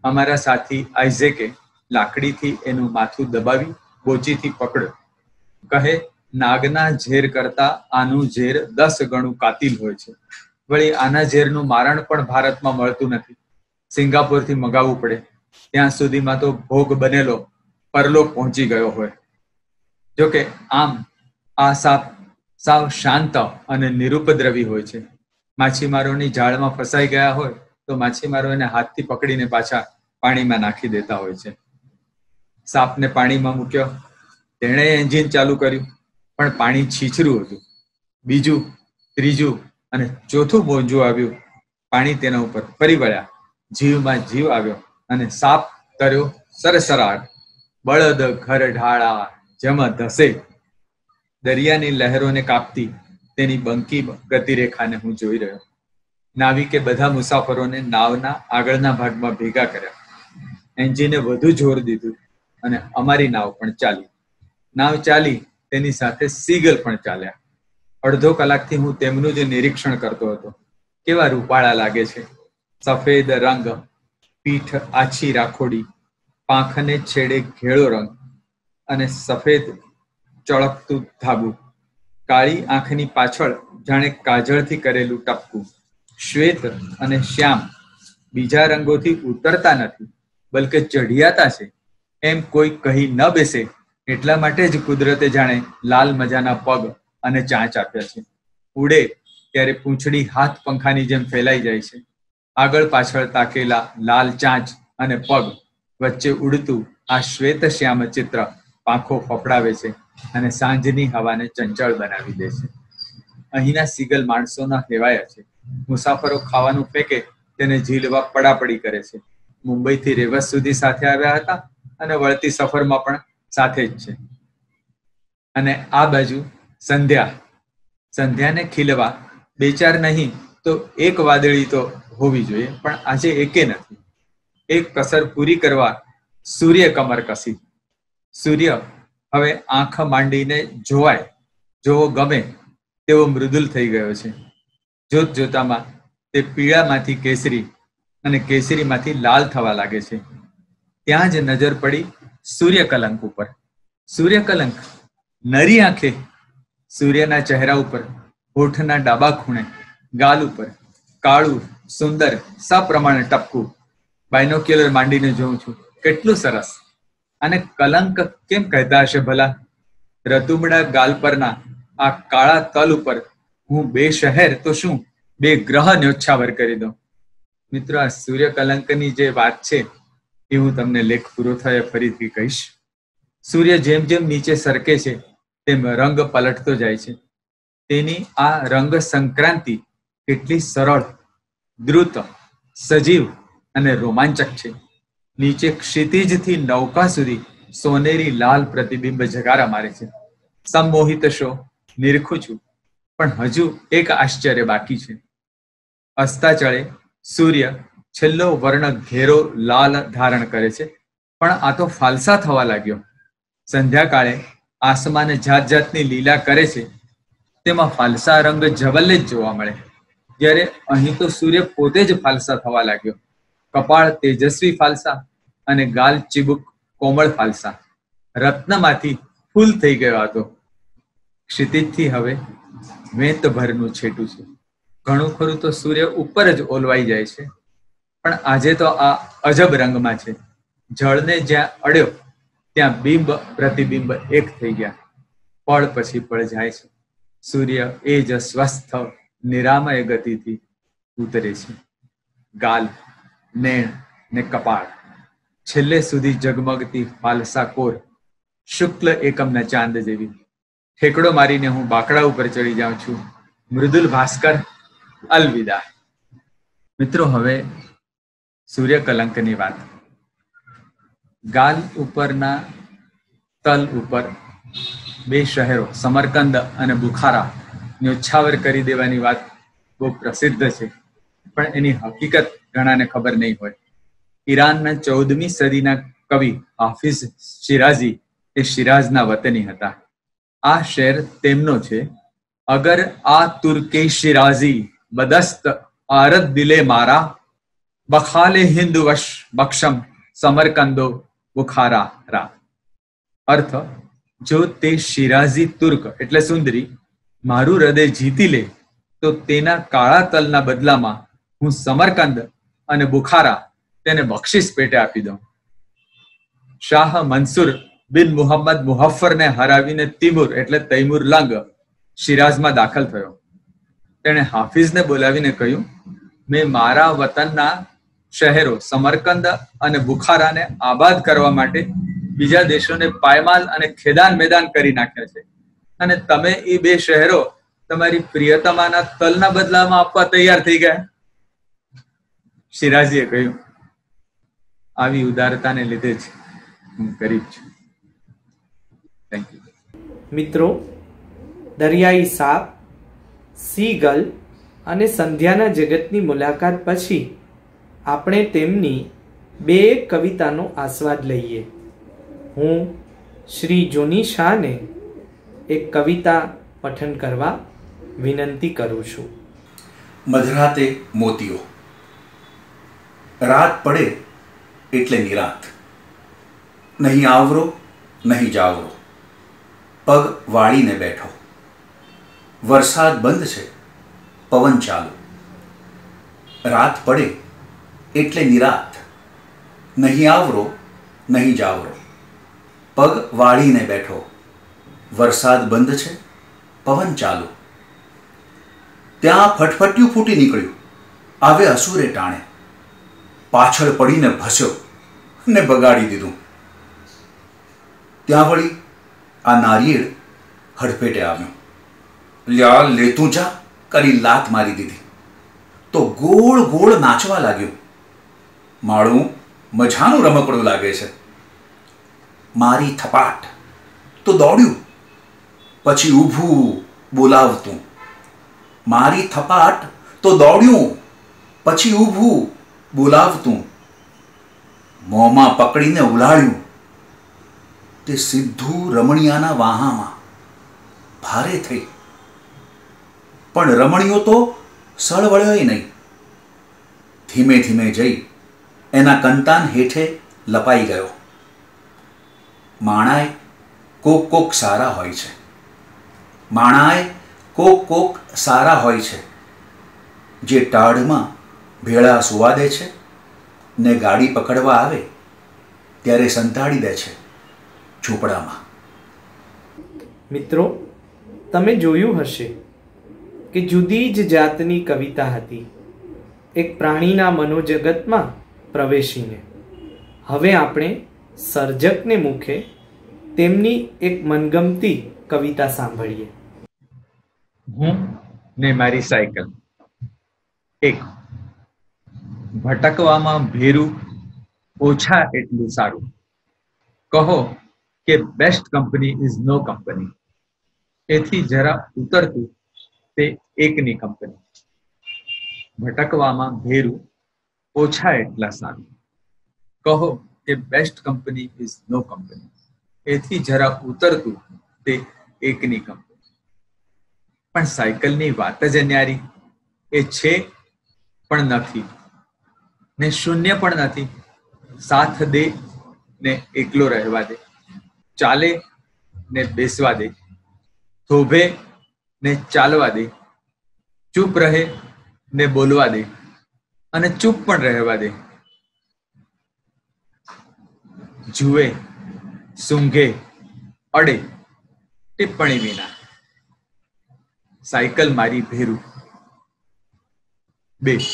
અમારા સાથી આઇઝેકે લાકડીથી એનું માથું દબાવી બોચીથી પકડ્યો. કહે, નાગના ઝેર કરતા આનું ઝેર 10 ગણું કાતિલ હોય છે. વળી આના ઝેરનું મારણ પણ ભારતમાં મળતું નથી, સિંગાપોરથી મગાવવું પડે. ત્યાં સુધીમાં તો ભોગ બનેલો પરલોક પહોંચી ગયો હોય. જોકે આમ આ સાપ સાવ શાંત અને નિરુપદ્રવી હોય છે. માછીમારોની જાળમાં ફસાઈ ગયા હોય તો માછીમારો એને હાથથી પકડીને પાછા પાણીમાં નાખી દેતા હોય છે. સાપને પાણીમાં મૂક્યો, તેણે એન્જિન ચાલુ કર્યું, પણ પાણી છીછરું હતું. બીજું, ત્રીજું અને ચોથું મોજું આવ્યું. પાણી તેના ઉપર ફરી વળ્યા. જીવમાં જીવ આવ્યો અને સાપ તર્યો સરસરાટ. બળદ ઘર ઢાળા જમ ધસે. દરિયાની લહેરોને કાપતી તેની બંકી ગતિરેખાને હું જોઈ રહ્યો. નાવિકે બધા મુસાફરોને નાવના આગળના ભાગમાં ભેગા કર્યા. એન્જિને વધુ જોર દીધું અને અમારી નાવ પણ ચાલી. નાવ ચાલી તેની સાથે સીગલ પણ ચાલ્યા. અડધો કલાકથી હું તેમનું જ નિરીક્ષણ કરતો હતો. કેવા રૂપાળા લાગે છે! સફેદ રંગ, પીઠ આછી રાખોડી, પાંખને છેડે ઘેળો રંગ અને સફેદ ચળકતું ધાબુ. કાળી આંખની પાછળ જાણે કાજળથી કરેલું ટપકું. શ્વેત અને શ્યામ બીજા રંગોથી ઉતરતા નથી, બલકે ચઢિયાતા છે. એમ કોઈ કહી ન બેસે એટલા માટે જ કુદરતે જાણે લાલ મજાના પગ અને ચાંચ આપ્યા છે. ઉડે ત્યારે પૂંછડી હાથ પંખાની જેમ ફેલાઈ જાય છે. આગળ પાછળ તાકેલા લાલ ચાંચ અને પગ વચ્ચે ઉડતું આ શ્વેત શ્યામ ચિત્ર પાંખો ફફડાવે છે અને સાંજની હવાને ચંચળ બનાવી દે છે. અહીંના સીગલ માણસોના હેવાયા છે. મુસાફરો ખાવાનું ફેંકે તેને ઝીલવા પડાપડી કરે છે. મુંબઈથી રેવસ સુધી સાથે આવ્યા હતા અને વળતી સફરમાં પણ સાથે જ છે. અને આ બાજુ સંધ્યાને ખીલવા ચાર નહીં તો એક વાદળી તો હોવી જોઈએ, પણ આજે એકે નથી. એક કસર પૂરી કરવા સૂર્ય કમર કસી. સૂર્ય હવે આંખ માંડીને જોવો ગમે તેવો મૃદુલ થઈ ગયો છે. જોત જોતામાં તે પીળામાંથી કેસરી અને કેસરીમાંથી લાલ થવા લાગે છે. ત્યાં જ નજર પડી સૂર્યકલંક ઉપર. સૂર્યકલંક નરી આંખે સૂર્યના ચહેરા ઉપર, હોઠના ડાબા ખૂણે, ગાલ ઉપર કાળું સુંદર સપ્રમાણે ટપકું. બાયનોક્યુલર માંડીને જોઉં છું, કેટલું સરસ. અને કલંક કેમ કહેતા હશે ભલા? રતુમડા ગાલ પરના આ કાળા તલ ઉપર હું 2 શહેર તો શું 2 ગ્રહ ન્યોછાવર કરી દઉં. મિત્રો, આ સૂર્ય કલંકની જે વાત છે એ હું તમને લેખ પૂરો થયા ફરીથી કહીશ. સૂર્ય જેમ જેમ નીચે સરકે છે તેમ રંગ પલટતો જાય છે. તેની આ રંગ સંક્રાંતિ કેટલી સરળ, દ્રુત, સજીવ અને રોમાંચક છે. નીચે ક્ષિતિજથી નૌકા સુધી સોનેરી લાલ પ્રતિબિંબ જગારા મારે છે. સંમોહિત શો નિરખું છું, પણ હજુ એક આશ્ચર્ય બાકી છે. અસ્તાચળે સૂર્ય છેલ્લો વર્ણ ઘેરો લાલ ધારણ કરે છે, પણ આ તો ફાલસા થવા લાગ્યો. સંધ્યાકાળે આસમાને જાત જાતની લીલા કરે છે, તેમાં ફાલસા રંગ જવલ્લે જ જોવા મળે. જ્યારે અહીં તો સૂર્ય પોતે જ ફાલસા થવા લાગ્યો. કપાળ તેજસ્વી ફાલસા અને ગાલ ચીબુક કોમળ ફાલસા. રત્નમાંથી ફૂલ થઈ ગયો હતો. ક્ષિતિજથી હવે વેંતભરનું છેટું છે. ઘણું ખરું તો સૂર્ય ઉપર જ ઓલવાઈ જાય છે, પણ આજે તો આ અજબ રંગમાં છે. જળને જ્યાં અડ્યો ત્યાં બિંબ પ્રતિબિંબ એક થઈ ગયા. પળ પછી પળ જાય છે. સૂર્ય એ જ સ્વસ્થ નિરામય ગતિથી ઉતરે છે. ગાલ, નેણ ને કપાળ છેલ્લે સુધી જગમગતી ફાલસા કોર, શુક્લ એકમના ચાંદ જેવી. ઠેકડો મારીને હું બાકડા ઉપર ચડી જાઉં છું. મૃદુલ ભાસ્કર, અલવિદા. મિત્રો, હવે સૂર્યકલંકની વાત. ગાલ ઉપરના તલ ઉપર 2 શહેરો સમરકંદ અને બુખારા ન્યોછાવર કરી દેવાની વાત બહુ પ્રસિદ્ધ છે, પણ એની હકીકત ઘણાને ખબર નહીં હોય. ઈરાનના 14મી સદીના કવિ હાફિઝ શિરાઝી એ શિરાઝના વતની હતા. આ શેર તેમનો છે. અગર આ તુર્કે શિરાઝી બદસ્ત આરદ દિલે મારા, બખાલે હિન્દુવશ બક્ષમ સમરકંદો બુખારા રા. અર્થ, જો તે શિરાઝી તુર્ક એટલે સુંદરી મારું હૃદય જીતી લે તો તેના કાળા તલના બદલામાં હું સમરકંદ અને બુખારા તેને બક્ષિસ પેટે આપી દઉં. શાહ મંસૂર બિન મુહમ્મદ મુહફ્ફરને હરાવીને તિમુર એટલે તૈમુર લંગ શિરાઝમાં દાખલ થયો. તેણે હાફિઝને બોલાવીને કહ્યું, મેં મારા વતનના શહેરો સમરકંદ અને બુખારાને આબાદ કરવા માટે બીજા દેશોને પાયમાલ અને ખેદાન મેદાન કરી નાખ્યા છે, અને તમે એ 2 શહેરો તમારી પ્રિયતમાના તલના બદલામાં આપવા તૈયાર થઈ ગયા. શિરાઝીએ કહ્યું, આવી ઉદારતાને લીધે જ હું ગરીબ છું. Thank you. મિત્રો, દરિયાઈ સાપ, સીગલ અને સંધ્યાના જગતની મુલાકાત પછી આપણે તેમની 2 કવિતાનો આસ્વાદ લઈએ. હું શ્રી જોની શાહને એક કવિતા પઠન કરવા વિનંતી કરું છું. મધરાતે મોતીઓ. રાત પડે એટલે નિરાંત. નહીં આવરો નહીં જાવરો, પગ વાળીને બેઠો. વરસાદ બંધ છે, પવન ચાલુ. રાત પડે એટલે નિરાંત. નહીં આવરો નહીં જાવરો, પગ વાળીને બેઠો. વરસાદ બંધ છે, પવન ચાલુ. ત્યાં ફટફટ્યું ફૂટી નીકળ્યું, આવે અસુરે ટાણે. પાછળ પડીને ભસ્યો ને બગાડી દીધું. ત્યાં વળી આ નારિયેળ હડફેટે આવ્યું. લ્યા લેતું જા કરી લાત મારી દીધી. તો ગોળ ગોળ નાચવા લાગ્યું. માળું મજાનું રમકડું લાગે છે. મારી થપાટ તો દોડ્યું, પછી ઊભું બોલાવતું. મારી થપાટ તો દોડ્યું, પછી ઊભું બોલાવતું, મોંમાં પકડીને ઉલાળ્યું, તે સીધું રમણીયાના વાહામાં ભારે થઈ. પણ રમણીયો તો સળવળ્યોય નહીં. ધીમે ધીમે જઈ એના કંતાન હેઠે લપાઈ ગયો. માણાએ કોક કોક સારા હોય છે, માણાએ કોક કોક સારા હોય છે, જે ટાઢમાં ભેળા સુવા દે છે ને ગાડી પકડવા આવે ત્યારે સંતાડી દે છે ઝૂંપડામાં. મિત્રો, તમે જોયું હશે કે જુદી જ જાતની કવિતા હતી એક પ્રાણીના મનોજગતમાં પ્રવેશીને. હવે આપણે સર્જકને મુખે તેમની એક મનગમતી કવિતા સાંભળીએ. હું ને મારી સાયકલ. એક. ભટકવામાં ભેરું, ઓછા એટલું સારું. કહો કે best company is no company. એથી જરા ઉતરતું તે એકની કંપની. ભટકવામાં ભેરું, ઓછા એટલા સારું. કહો કે best company is no company. એથી જરા ઉતરતું તે એકની કંપની. પણ સાયકલની વાત જ ન્યારી. એ છે પણ નથી ને શૂન્ય પણ નથી. સાથ દે ને એકલો રહેવા દે, ચાલે ને બેસવા દે, થોભે ને ચાલવા દે, ચૂપ રહે ને બોલવા દે અને ચૂપ પણ રહેવા દે. જુએ, સૂંઘે, અડે, ટિપ્પણી વિના. સાયકલ મારી ભેરું. 2.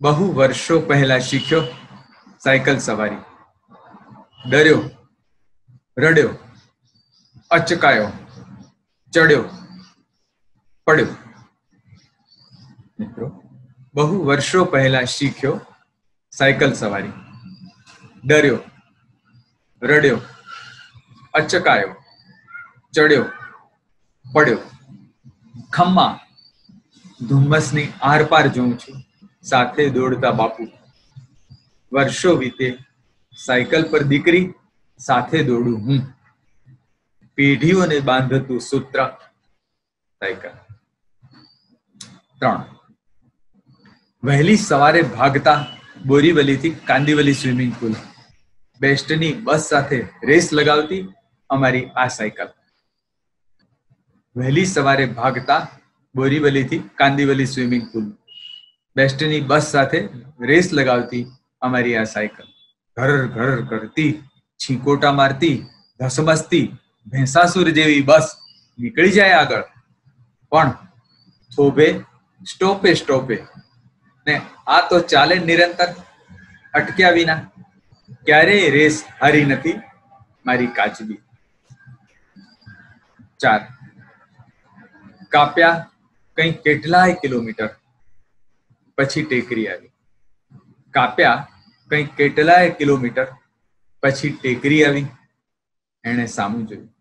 બહુ વર્ષો પહેલા શીખ્યો સાયકલ સવારી. ડર્યો, રડ્યો, અચકાયો, ચડ્યો, પડ્યો. મિત્રો, બહુ વર્ષો પહેલા શીખ્યો સાયકલ સવારી. ડર્યો, રડ્યો, અચકાયો, ચડ્યો, પડ્યો. ખમ્મા ધુમ્મસની આરપાર જોઉં છું સાથે દોડતા બાપુ. વર્ષો વીતે સાયકલ પર દીકરી, સાથે દોડું હું. પેઢીઓને બાંધતું સૂત્ર સાયકલ. 3. વહેલી સવારે ભાગતા બોરીવલીથી કાંદીવલી સ્વિમિંગ પુલ. બેસ્ટની બસ સાથે રેસ લગાવતી અમારી આ સાયકલ. વહેલી સવારે ભાગતા બોરીવલીથી કાંદીવલી સ્વિમિંગ પુલ. બેસ્ટની બસ સાથે રેસ લગાવતી અમારી આ સાયકલ. ઘર ઘર કરતી, છીકોટા મારતી, ધસમસતી ભેંસાસુર જેવી બસ નીકળી જાય આગળ, પણ થોભે સ્ટોપે સ્ટોપે ને આ તો ચાલે નિરંતર, અટક્યા વિના. ક્યારેય રેસ હારી નથી મારી કાચબી. 4. કાપ્યા કંઈ કેટલાય કિલોમીટર, પછી ટેકરી આવી. કાપ્યા કંઈ કેટલાય કિલોમીટર, પછી ટેકરી આવી. એણે સામું જોયું,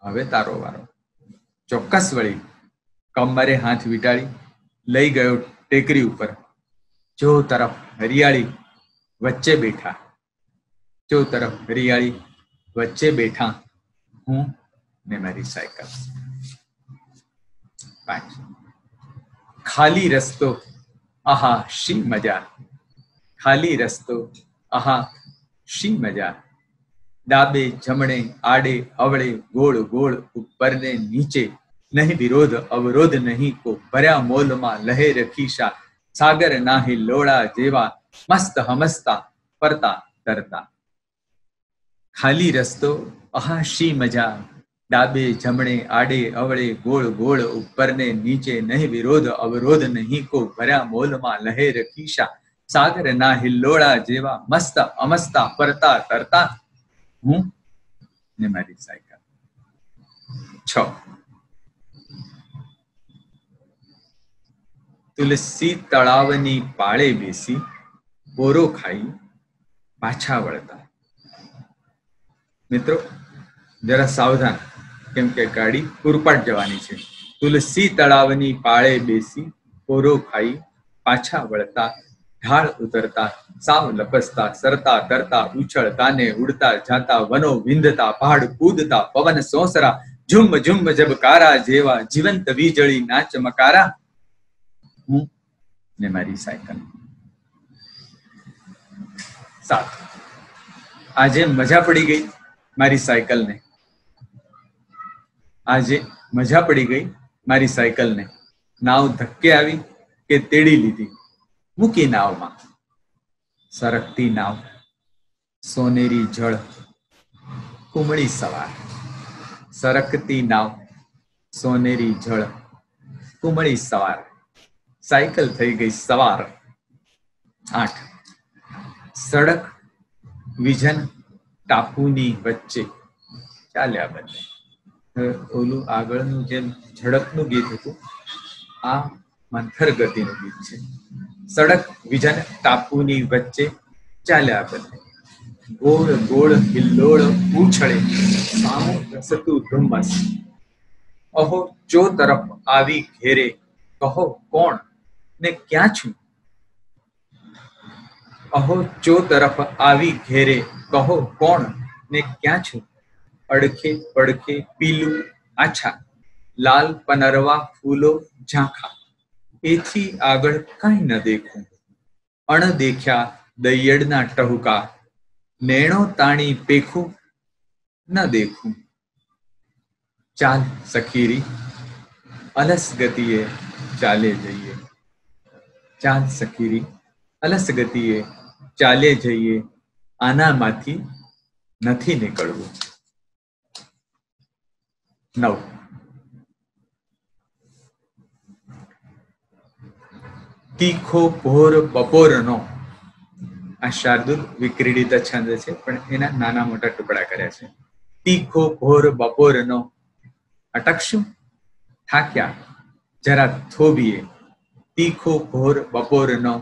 હવે તારો વારો. ચોક્કસ વળી કમરે હાથ વીંટાળી લઈ ગયો ટેકરી ઉપર. જો તરફ હરિયાળી વચ્ચે બેઠા, જો તરફ હરિયાળી વચ્ચે બેઠા હું ને મારી સાયકલ. 5. ખાલી રસ્તો, આહા શી મજા. ખાલી રસ્તો, આહા શી મજા. ડાબે જમણે, આડે અવળે, ગોળ ગોળ, ઉપર ને નીચે, નહીં વિરોધ અવરોધ નહીં કો. ભર્યા મોલમાં લહેર ખીશા, સાગર નાહી લોળા જેવા, મસ્ત હમસતા ફરતા તરતા. ખાલી રસ્તો, આહા શી મજા. ડાબે જમણે, આડે અવળે, ગોળ ગોળ, ઉપર ને નીચે, નહીં વિરોધ અવરોધ નહીં કો. ભર્યા મોલમાં લહેર ખીશા, સાગર ના હિલ્લોળા જેવા, મસ્ત અમસ્તા ફરતા તરતા હું ને મારી સાયકલ. 6. તુલસી તળાવની પાળે બેસી બોરો ખાઈ પાછા વળતા. મિત્રો, જરા સાવધાન, કેમ કે ગાડી પૂરપાટ જવાની છે. તુલસી તળાવની પાળે બેસી કોરો ખાઈ પાછા વળતા, ઢાળ ઉતરતા, સાવ લપસતા, સરતા તરતા, ઉછળતા ને ઉડતા જાતા, વનો વિંધતા, પહાડ કૂદતા, પવન સોસરા, ઝુમ ઝુમ જબકારા જેવા જીવંત વીજળી નાચ મકારા, હું ને મારી સાયકલ. 7. આજે મજા પડી ગઈ મારી સાયકલને. આજે મજા પડી ગઈ મારી સાયકલને. નાવ ધક્કે આવી કે તેડી લીધી, મૂકી નાવમાં. સરકતી નાવ, સોનેરી જળ, કુમળી સવાર. સરકતી નાવ, સોનેરી જળ, કુમળી સવાર. સાયકલ થઈ ગઈ સવાર. 8. સડક વિજન ટાપુની વચ્ચે ચાલ્યા બંને. ઓલું આગળનું જેમ ઝડપનું ગીત હતું, આ મંથર ગતિનું ગીત છે. સડક વિજન ટાપુની વચ્ચે ચાલ્યા બંને. ગોળ ગોળ હિલ્લોળ ઉછળે, સામું રસતું ધુમ્મસ. અહો ચો તરફ આવી ઘેરે, કહો કોણ ને ક્યાં છું? અહો ચો તરફ આવી ઘેરે, કહો કોણ ને ક્યાં છું? અડખે પડખે પીલું આછા, લાલ પનરવા ફૂલો ઝાંખા. એથી આગળ કાંઈ ન દેખું. અણદેખ્યા દૈયડના ટહુકા, નેણો તાણી પેખું ન દેખું. ચાલ સખીરી, અલસ ગતિએ ચાલે જઈએ. ચાલ સખીરી, અલસ ગતિએ ચાલે જઈએ. આનામાંથી નથી નીકળવું. 9. તીખો ભોર બપોરનો. આ શાર્દુલ વિક્રીડિત છંદ છે, પણ એના નાના મોટા ટુકડા કર્યા છે. તીખો ભોર બપોરનો, અટકશું થાક્યા જરા થોભીએ. તીખો ભોર બપોરનો,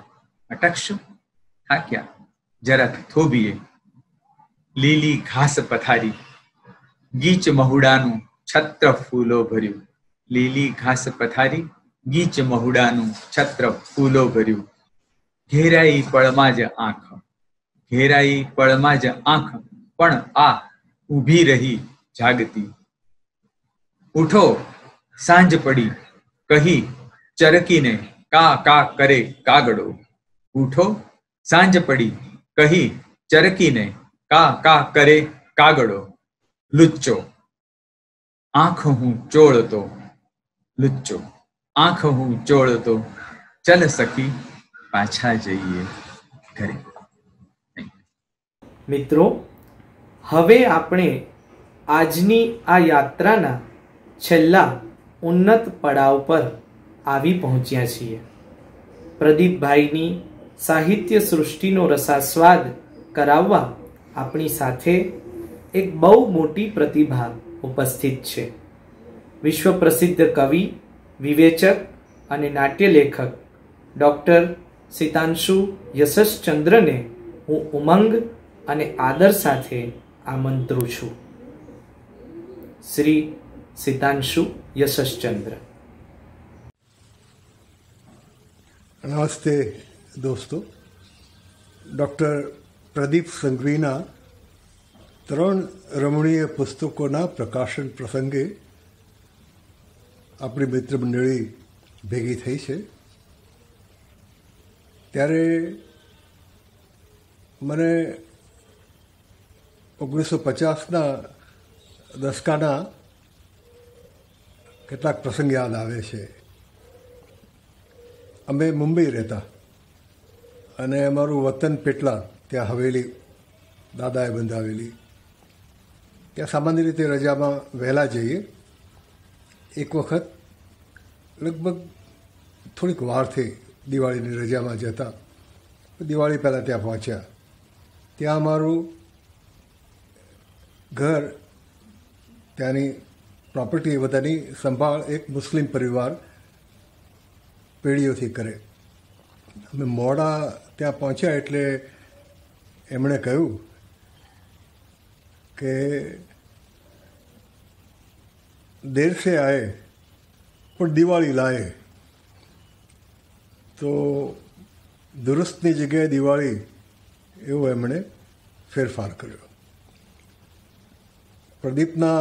અટકશું થાક્યા જરા થોભીએ. લીલી ઘાસ પથારી, ગીચ મહુડાનું છત્ર ફૂલો ભર્યું. લીલી ઘાસ પથારી, ગીચ મહુડાનું છત્ર ફૂલો ભર્યું. ઘેરાઈ પળમાં જ આંખ, ઘેરાઈ પળમાં જ આંખ, પણ આ ઊભી રહી જાગતી. ઉઠો સાંજ પડી કહી ચરકીને, કા કા કરે કાગડો. ઉઠો સાંજ પડી કહી ચરકીને, કા કા કરે કાગડો. લુચ્ચો આંખ હું ચોળતો, લુચ્ચો આંખ હું ચોળતો, ચલ સખી પાછા જઈએ ઘરે. મિત્રો, હવે આપણે આજની આ યાત્રાના છેલ્લા ઉન્નત પડાવ પર આવી પહોંચ્યા છીએ. પ્રદીપભાઈની સાહિત્ય સૃષ્ટિનો રસાસ્વાદ કરાવવા આપણી સાથે એક બહુ મોટી પ્રતિભા ઉપસ્થિત છે. વિશ્વ પ્રસિદ્ધ કવિ, વિવેચક અને નાટ્યલેખક ડૉક્ટર સિતાંશુ યશશ્ચંદ્રને હું ઉમંગ અને આદર સાથે આમંત્રું છું. શ્રી સિતાંશુ યશશ્ચંદ્ર. નમસ્તે દોસ્તો. ડૉક્ટર પ્રદીપ સંઘવીના 3 રમણીય પુસ્તકોના પ્રકાશન પ્રસંગે આપણી મિત્ર મંડળી ભેગી થઈ છે. ત્યારે મને 1950ના દશકાના કેટલાક પ્રસંગ યાદ આવે છે. અમે મુંબઈ રહેતા અને અમારું વતન પેટલા, ત્યાં હવેલી દાદાએ બંધાવેલી. ત્યાં સામાન્ય રીતે રજામાં વહેલા જઈએ. એક વખત લગભગ થોડીક વાર થઈ દિવાળીની રજામાં જતા. દિવાળી પહેલાં ત્યાં પહોંચ્યા. ત્યાં અમારું ઘર, ત્યાંની પ્રોપર્ટી બધાની સંભાળ એક મુસ્લિમ પરિવાર પેઢીઓથી કરે. અમે મોડા ત્યાં પહોંચ્યા એટલે એમણે કહ્યું કે દેર સે આए પણ દિવાળી લાવે તો દુરસ્તની જગ્યાએ દિવાળી એવો એમણે ફેરફાર કર્યો. પ્રદીપના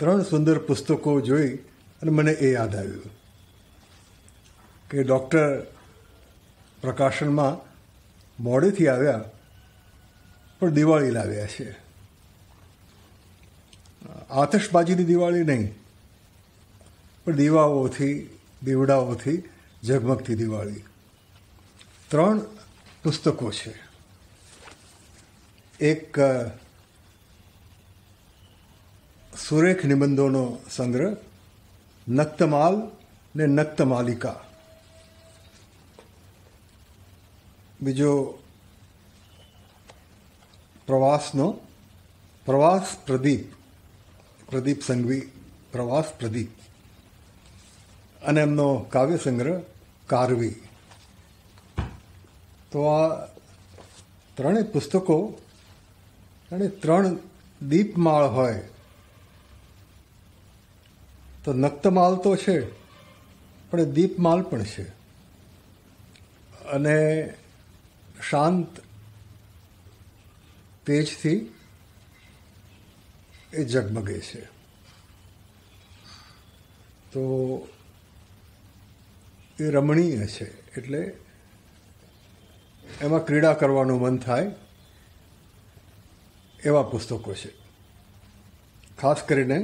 3 સુંદર પુસ્તકો જોઈ અને મને એ યાદ આવ્યું કે ડૉક્ટર પ્રકાશનમાં મોડેથી આવ્યા પણ દિવાળી લાવ્યા છે. આતશબાજીની દિવાળી નહીં, પણ દીવાઓથી, દીવડાઓથી ઝગમગતી દિવાળી. 3 પુસ્તકો છે. એક સુરેખ નિબંધોનો સંગ્રહ નક્તમાલ ને નક્તમાલિકા. બીજો પ્રવાસ પ્રદીપ, પ્રદીપ સંઘવી, પ્રવાસ પ્રદીપ. અને એમનો કાવ્ય સંગ્રહ કારવી. તો આ 3 પુસ્તકો અને 3 દીપમાળ હોય તો નક્તમાલ તો છે પણ દીપમાલ પણ છે અને શાંત તેજથી એ ઝગમગે છે. તો એ રમણીય છે, એટલે એમાં ક્રીડા કરવાનું મન થાય એવા પુસ્તકો છે. ખાસ કરીને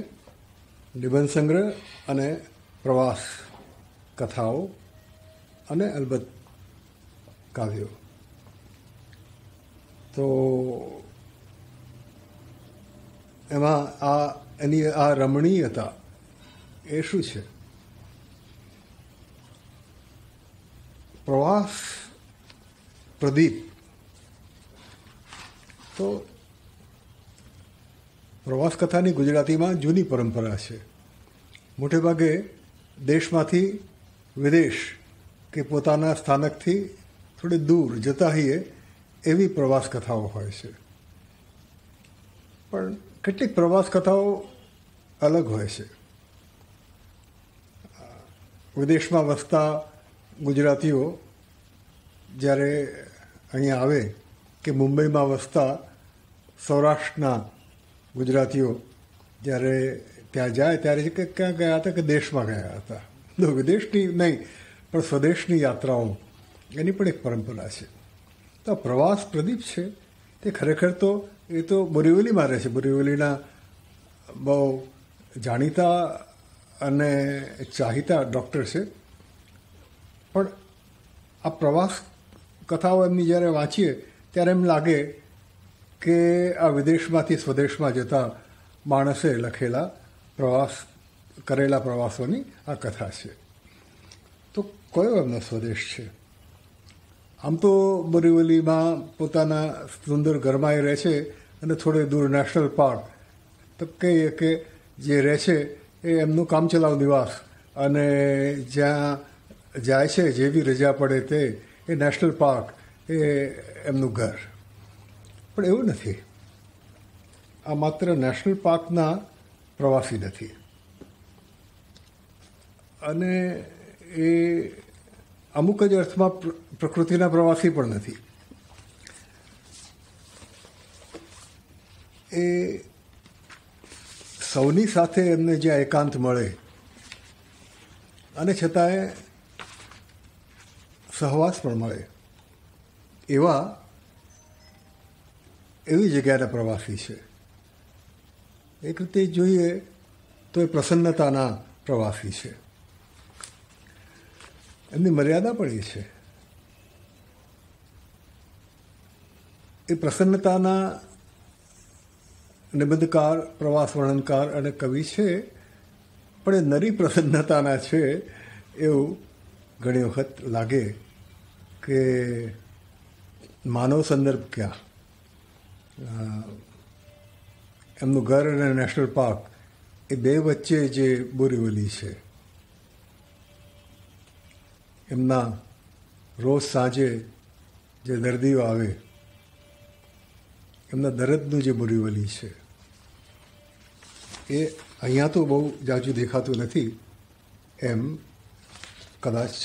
નિબંધ સંગ્રહ અને પ્રવાસ કથાઓ અને અલબત્ત કાવ્યો. તો એમાં એની આ રમણીયતા એ શું છે? પ્રવાસ પ્રદીપ તો પ્રવાસ કથાની ગુજરાતીમાં જૂની પરંપરા છે. મોટે ભાગે દેશમાંથી વિદેશ કે પોતાના સ્થાનકથી થોડી દૂર જતા હોઈએ એવી પ્રવાસ કથાઓ હોય છે. પણ કેટલીક પ્રવાસ કથાઓ અલગ હોય છે. વિદેશમાં વસતા ગુજરાતીઓ જ્યારે અહીંયા આવે કે મુંબઈમાં વસતા સૌરાષ્ટ્રના ગુજરાતીઓ જ્યારે ત્યાં જાય ત્યારે કે ક્યાં ગયા હતા કે દેશમાં ગયા હતા. તો વિદેશની નહીં પણ સ્વદેશની યાત્રાઓ એની પણ એક પરંપરા છે. તો પ્રવાસ પ્રદીપ છે તે ખરેખર તો એ તો બોરીવલીમાં રહે છે. બોરીવલીના બહુ જાણીતા અને ચાહીતા ડૉક્ટર છે. પણ આ પ્રવાસ કથાઓ એમની જ્યારે વાંચીએ ત્યારે એમ લાગે કે આ વિદેશમાંથી સ્વદેશમાં જતા માણસે લખેલા કરેલા પ્રવાસોની આ કથા છે. તો કયો એમનો સ્વદેશ છે? આમ તો બોરીવલીમાં પોતાના સુંદર ઘરમાં એ રહે છે અને થોડે દૂર નેશનલ પાર્ક તો કહીએ કે જે રહે છે એ એમનું કામચલાઉ નિવાસ અને જ્યાં જાય છે જેવી રજા પડે તે એ નેશનલ પાર્ક એ એમનું ઘર. પણ એવું નથી. આ માત્ર નેશનલ પાર્કના પ્રવાસી નથી અને એ અમુક જ અર્થમાં પ્રકૃતિના પ્રવાસી પણ નથી. એ સૌની સાથે એમને જ્યાં એકાંત મળે અને છતાંય સહવાસ પણ મળે એવી જગ્યાના પ્રવાસી છે. એક રીતે જોઈએ તો એ પ્રસન્નતાના પ્રવાસી છે. એમની મર્યાદા પણ એ છે. એ પ્રસન્નતાના નિબંધકાર, પ્રવાસ વર્ણનકાર અને કવિ છે, પણ એ નરી પ્રસન્નતાના છે એવું ઘણી વખત લાગે કે માનવ સંદર્ભ ક્યાં. એમનું ઘર અને નેશનલ પાર્ક એ બે વચ્ચે જે બોરીવલી છે. એમના રોજ સાંજે જે દર્દીઓ આવે એમના દર્દનું જે બોરીવલી છે એ અહીંયા તો બહુ જાજુ દેખાતું નથી એમ કદાચ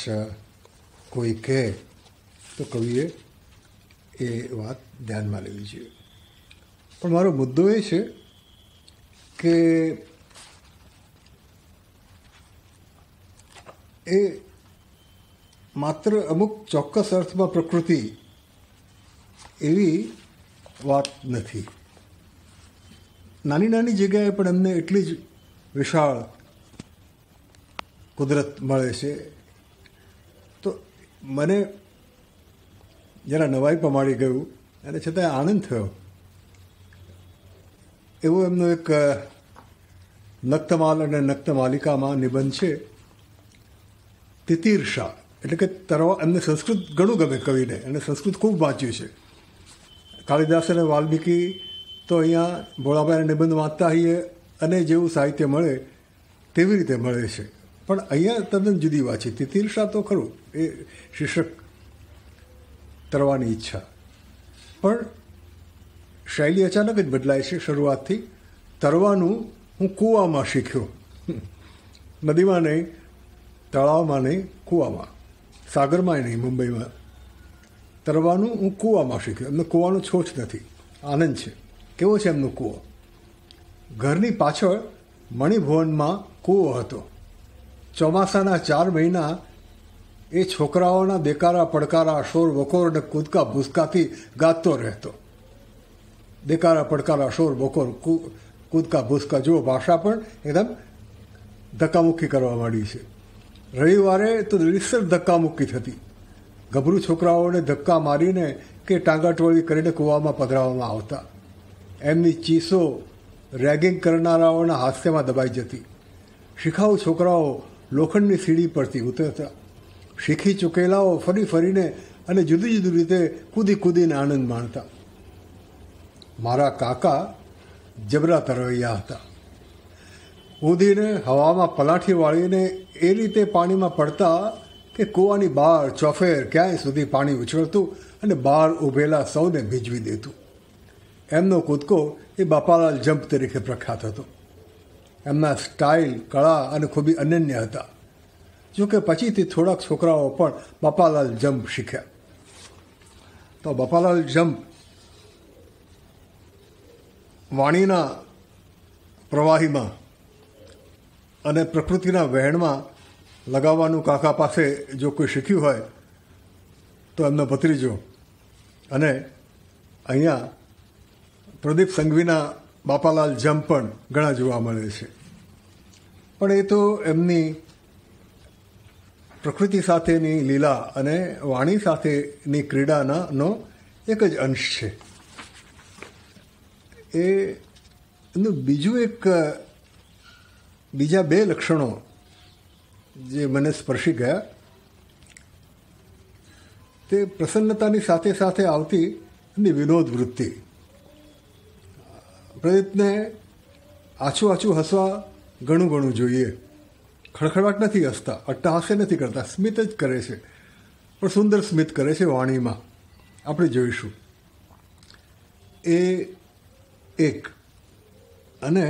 કોઈ કહે તો કવિએ એ વાત ધ્યાનમાં લેવી જોઈએ. પણ મારો મુદ્દો એ છે કે એ માત્ર અમુક ચોક્કસ અર્થમાં પ્રકૃતિ એવી વાત નથી. નાની નાની જગ્યાએ પણ એમને એટલી જ વિશાળ કુદરત મળે છે. તો મને જરા નવાઈ પમાડી ગયું અને છતાં આનંદ થયો. એવો એમનો એક નક્તમાલ અને નક્તમાલિકામાં નિબંધ છે, તિતીર્ષા, એટલે કે તરવા. એમને સંસ્કૃત ઘણું ગમે કવિને, અને સંસ્કૃત ખૂબ વાંચ્યું છે. કાલિદાસ અને વાલ્મીકી તો અહીંયા ભોળાભાઈના નિબંધ વાંચતા હોઈએ અને જેવું સાહિત્ય મળે તેવી રીતે મળે છે, પણ અહીંયા તદ્દન જુદી વાત છે. તિતીર્ષા તો ખરું, એ શીર્ષક તરવાની ઈચ્છા, પણ શૈલી અચાનક જ બદલાય છે. શરૂઆતથી તરવાનું હું કૂવામાં શીખ્યો, નદીમાં નહીં, તળાવમાં નહીં, કૂવામાં, સાગરમાં નહીં, મુંબઈમાં. તરવાનું હું કૂવામાં શીખ્યો. એમને કૂવાનો છોછ નથી, આનંદ છે. કેવો છે એમનો કૂવો? ઘરની પાછળ મણિભવનમાં કૂવો હતો. ચોમાસાના 4 મહિના એ છોકરાઓના દેકારા પડકારા, શોર વકોર અને કૂદકા ભૂસકાથી ગાતો રહેતો. દેકારા પડકારા, શોર બકોર, કૂદકા ભૂસકા. જુઓ, ભાષા પણ એકદમ ધક્કામુક્કી કરવા માંડી છે. રવિવારે તો રીતસર ધક્કામુક્કી થતી. ગભરું છોકરાઓને ધક્કા મારીને કે ટાંગાટોળી કરીને કૂવામાં પધરાવવામાં આવતા. એમની ચીસો રેગિંગ કરનારાઓના હાસ્યમાં દબાઈ જતી. શીખાઉ છોકરાઓ લોખંડની સીડી પરથી ઉતરતા. શીખી ચૂકેલાઓ ફરી ફરીને અને જુદી જુદી રીતે કૂદી કૂદીને આનંદ માણતા. મારા કાકા જબરા તરવૈયા હતા. ઊંધીને હવામાં પલાઠી વાળીને એ રીતે પાણીમાં પડતા કે કૂવાની બહાર ચોફેર ક્યાંય સુધી પાણી ઉછળતું અને બહાર ઊભેલા સૌને ભીંજવી દેતું. એમનો કૂદકો એ બાપાલાલ જમ્પ તરીકે પ્રખ્યાત હતો. એમના સ્ટાઇલ, કળા અને ખૂબી અનન્ય હતા. જોકે પછીથી થોડાક છોકરાઓ પણ બાપાલાલ જમ્પ શીખ્યા. તો બાપાલાલ જમ્પ વાણીના પ્રવાહીમાં અને પ્રકૃતિના વહેણમાં લગાવવાનું કાકા પાસે જો કોઈ શીખ્યું હોય તો એમનો ભત્રીજો. અને અહીંયા પ્રદીપ સંઘવીના બાપાલાલ જમ્પ પણ ઘણા જોવા મળે છે. પણ એ તો એમની પ્રકૃતિ સાથેની લીલા અને વાણી સાથેની ક્રીડાનો એક જ અંશ છે. એનું બીજા 2 લક્ષણો જે મને સ્પર્શી ગયા તે પ્રસન્નતાની સાથે સાથે આવતી એમની વિનોદ વૃત્તિ. પ્રદીપને આછું આછું હસવા ઘણું ઘણું જોઈએ. ખડખડાટ નથી હસતા, અટ્ટહાસ્ય નથી કરતા, સ્મિત જ કરે છે, પણ સુંદર સ્મિત કરે છે વાણીમાં. આપણે જોઈશું એ એક. અને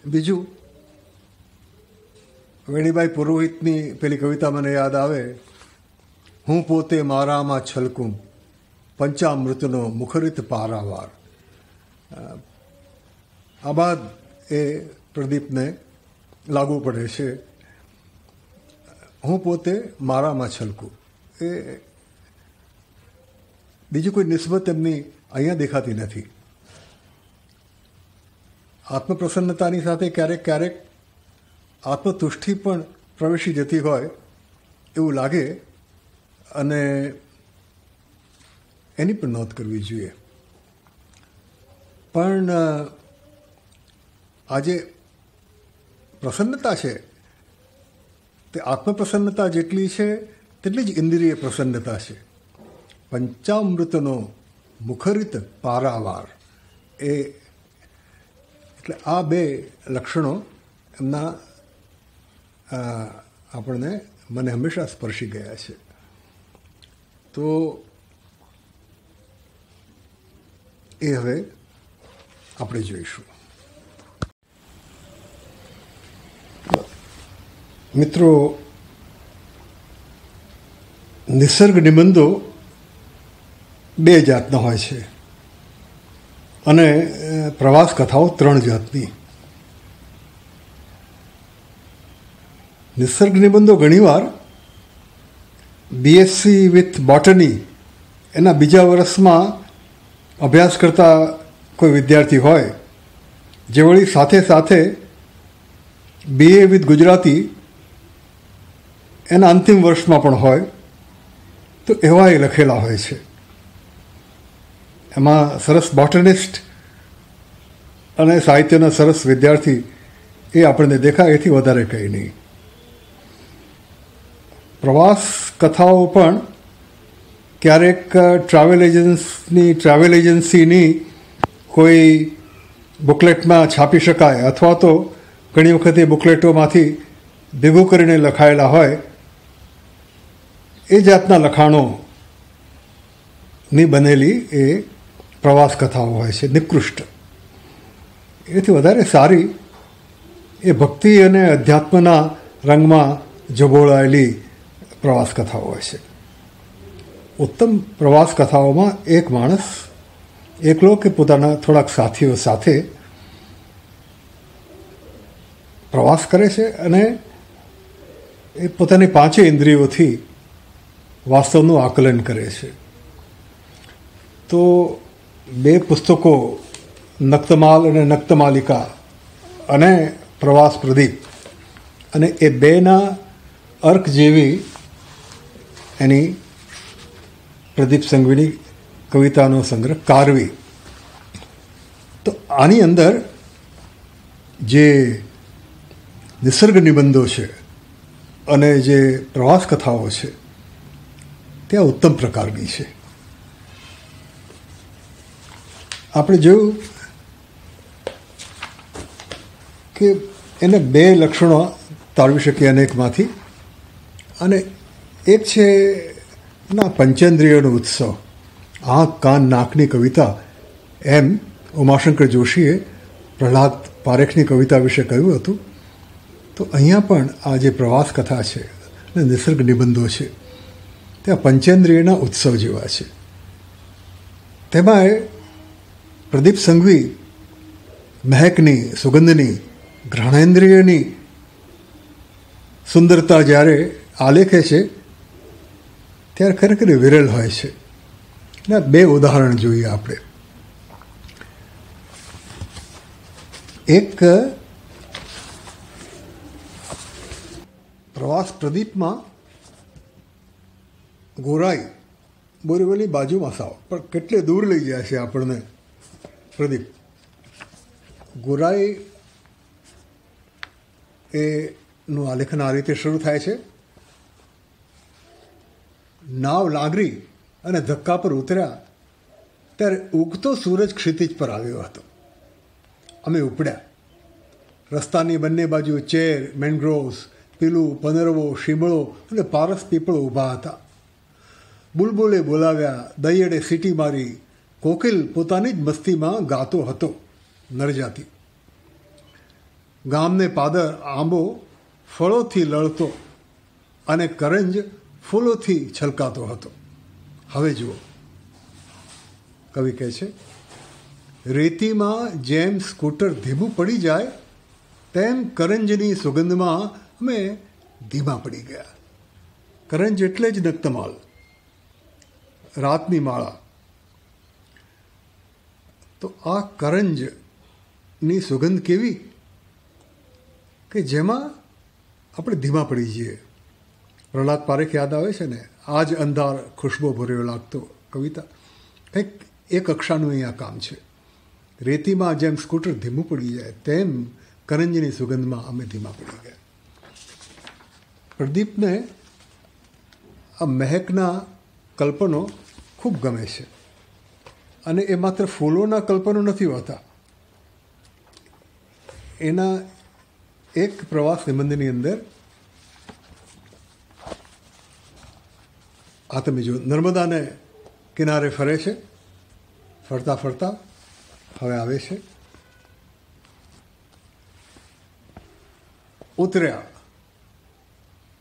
બીજું, વેણીબાઈ પુરોહિતની પેલી કવિતા મને યાદ આવે, હું પોતે મારામાં છલકું, પંચામૃતનો મુખરિત પારાવાર. આ બાદ એ પ્રદીપને લાગુ પડે છે. હું પોતે મારામાં છલકું. એ બીજી કોઈ નિસ્બત એમની અહીંયા દેખાતી નથી. આત્મપ્રસન્નતાની સાથે ક્યારેક ક્યારેક આત્મતુષ્ટિ પણ પ્રવેશી જતી હોય એવું લાગે, અને એની પણ નોંધ કરવી જોઈએ. પણ આજે પ્રસન્નતા છે તે આત્મપ્રસન્નતા જેટલી છે તેટલી જ ઇન્દ્રિય પ્રસન્નતા છે. પંચામૃતનો મુખરિત પારાવાર. એટલે આ 2 લક્ષણો એમના મને હંમેશા સ્પર્શી ગયા છે. તો એ હવે આપણે જોઈશું. મિત્રો, નિસર્ગ નિબંધો બે જાતના હોય છે અને પ્રવાસ કથાઓ 3 જાતની. નિસર્ગ નિબંધો ઘણીવાર બીએસસી વિથ બોટની એના બીજા વર્ષમાં અભ્યાસ કરતા કોઈ વિદ્યાર્થી હોય, જે વળી સાથે સાથે બીએ વિથ ગુજરાતી એના અંતિમ વર્ષમાં પણ હોય, તો એવા એ લખેલા હોય છે. એમાં સરસ બોટનિસ્ટ અને સાહિત્યના સરસ વિદ્યાર્થી એ આપણને દેખાય, એથી વધારે કંઈ નહીં. પ્રવાસ કથાઓ પણ ક્યારેક ટ્રાવેલ એજન્સીની કોઈ બુકલેટમાં છાપી શકાય, અથવા તો ઘણી વખત એ બુકલેટોમાંથી ભેગું કરીને લખાયેલા હોય એ જાતના લખાણોની બનેલી એ પ્રવાસ કથાઓ હોય છે, નિકૃષ્ટ. એથી વધારે સારી એ ભક્તિ અને અધ્યાત્મના રંગમાં જબોળાયેલી પ્રવાસ કથાઓ હોય છે. ઉત્તમ પ્રવાસ કથાઓમાં એક માણસ એકલો કે પોતાના થોડાક સાથીઓ સાથે પ્રવાસ કરે છે અને એ પોતાની 5 ઇન્દ્રિયોથી વાસ્તવનું આકલન કરે છે. તો 2 પુસ્તકો, નક્તમાલ અને નક્તમાલિકા અને પ્રવાસ પ્રદીપ, અને એ 2ના અર્ક જેવી એની પ્રદીપ સંઘવીની કવિતાનો સંગ્રહ કારવી. તો આની અંદર જે નિસર્ગ નિબંધો છે અને જે પ્રવાસ કથાઓ છે તે ઉત્તમ પ્રકારની છે. આપણે જોયું કે એને 2 લક્ષણો તારવી શકીએ અનેકમાંથી, અને એક છે ના પંચેન્દ્રિયોનો ઉત્સવ, આંખ કાન નાકની કવિતા, એમ ઉમાશંકર જોશીએ પ્રહલાદ પારેખની કવિતા વિશે કહ્યું હતું. તો અહીંયા પણ આ જે પ્રવાસ કથા છે અને નિસર્ગ નિબંધો છે ત્યાં પંચેન્દ્રિયના ઉત્સવ જેવા છે. તેમાં પ્રદીપ સંઘવી મહેકની, સુગંધની, ઘ્રાણેન્દ્રિયની સુંદરતા જ્યારે આલેખે છે ત્યારે ખરેખર વિરલ હોય છે. ના 2 ઉદાહરણ જોઈએ આપણે. એક પ્રવાસ પ્રદીપમાં ગોરાઈ બોરીવલી બાજુમાં સાવ, પણ કેટલે દૂર લઈ જાય છે આપણને પ્રદીપ. ગોરાઈ એનું આલેખન આ રીતે શરૂ થાય છે. નાવ લાગરી અને ધક્કા પર ઉતર્યા ત્યારે ઉગતો સૂરજ ક્ષિતિજ પર આવ્યો હતો. અમે ઉપડ્યા. રસ્તાની બંને બાજુ ચેર, મેનગ્રોવ્સ, પીલું, પનરવો, શીમળો અને પારસ પીપળો ઊભા હતા. બુલબુલે બોલાવ્યા, દૈયડે સીટી મારી, કોકિલ પોતાની જ મસ્તીમાં ગાતો હતો નરજાતી. ગામને પાદર આંબો ફળોથી લળતો અને કરંજ ફૂલોથી છલકાતો હતો. હવે જુઓ, કવિ કહે છે, રેતીમાં જેમ સ્કૂટર ધીમું પડી જાય તેમ કરંજની સુગંધમાં અમે ધીમા પડી ગયા. કરંજ એટલે જ નક્તમાલ, રાતની માળા. તો આ કરંજની સુગંધ કેવી કે જેમાં આપણે ધીમા પડી જઈએ. પ્રહલાદ પારેખ યાદ આવે છે ને, આજ અંધાર ખુશ્બો ભર્યો લાગતો કવિતા. કંઈક એ કક્ષાનું અહીંયા કામ છે. રેતીમાં જેમ સ્કૂટર ધીમું પડી જાય તેમ કરંજની સુગંધમાં અમે ધીમા પડી ગયા. પ્રદીપને આ મહેકના કલ્પનો ખૂબ ગમે છે, અને એ માત્ર ફૂલોના કલ્પનો નથી હોતા. એના એક પ્રવાસ નિબંધની અંદર આ તમે જો, નર્મદાને કિનારે ફરે છે, ફરતા ફરતા હવે આવે છે, ઉતર્યા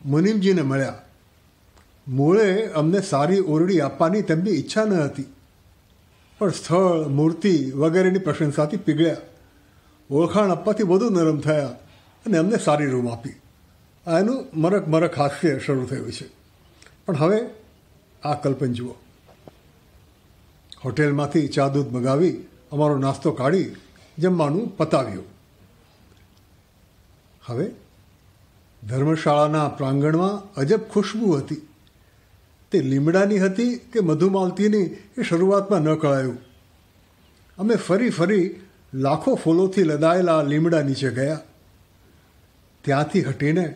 મુનિમજીને મળ્યા. મૂળે અમને સારી ઓરડી આપવાની તેમની ઈચ્છા ન હતી, પણ સ્થળ, મૂર્તિ વગેરેની પ્રશંસાથી પીગળ્યા. ઓળખાણ આપવાથી વધુ નરમ થયા અને અમને સારી રૂમ આપી. આ એનું મરક હાસ્ય શરૂ થયું છે. પણ હવે આ કલ્પન જુઓ. હોટેલમાંથી ચા દૂધ મગાવી અમારો નાસ્તો કાઢી જમવાનું પતાવ્યું. હવે ધર્મશાળાના પ્રાંગણમાં અજબ ખુશ્બુ હતી. તે લીમડાની હતી કે મધુમાલતીની એ શરૂઆતમાં ન કળાયું. અમે ફરી લાખો ફૂલોથી લદાયેલા લીમડા નીચે ગયા. ત્યાંથી હટીને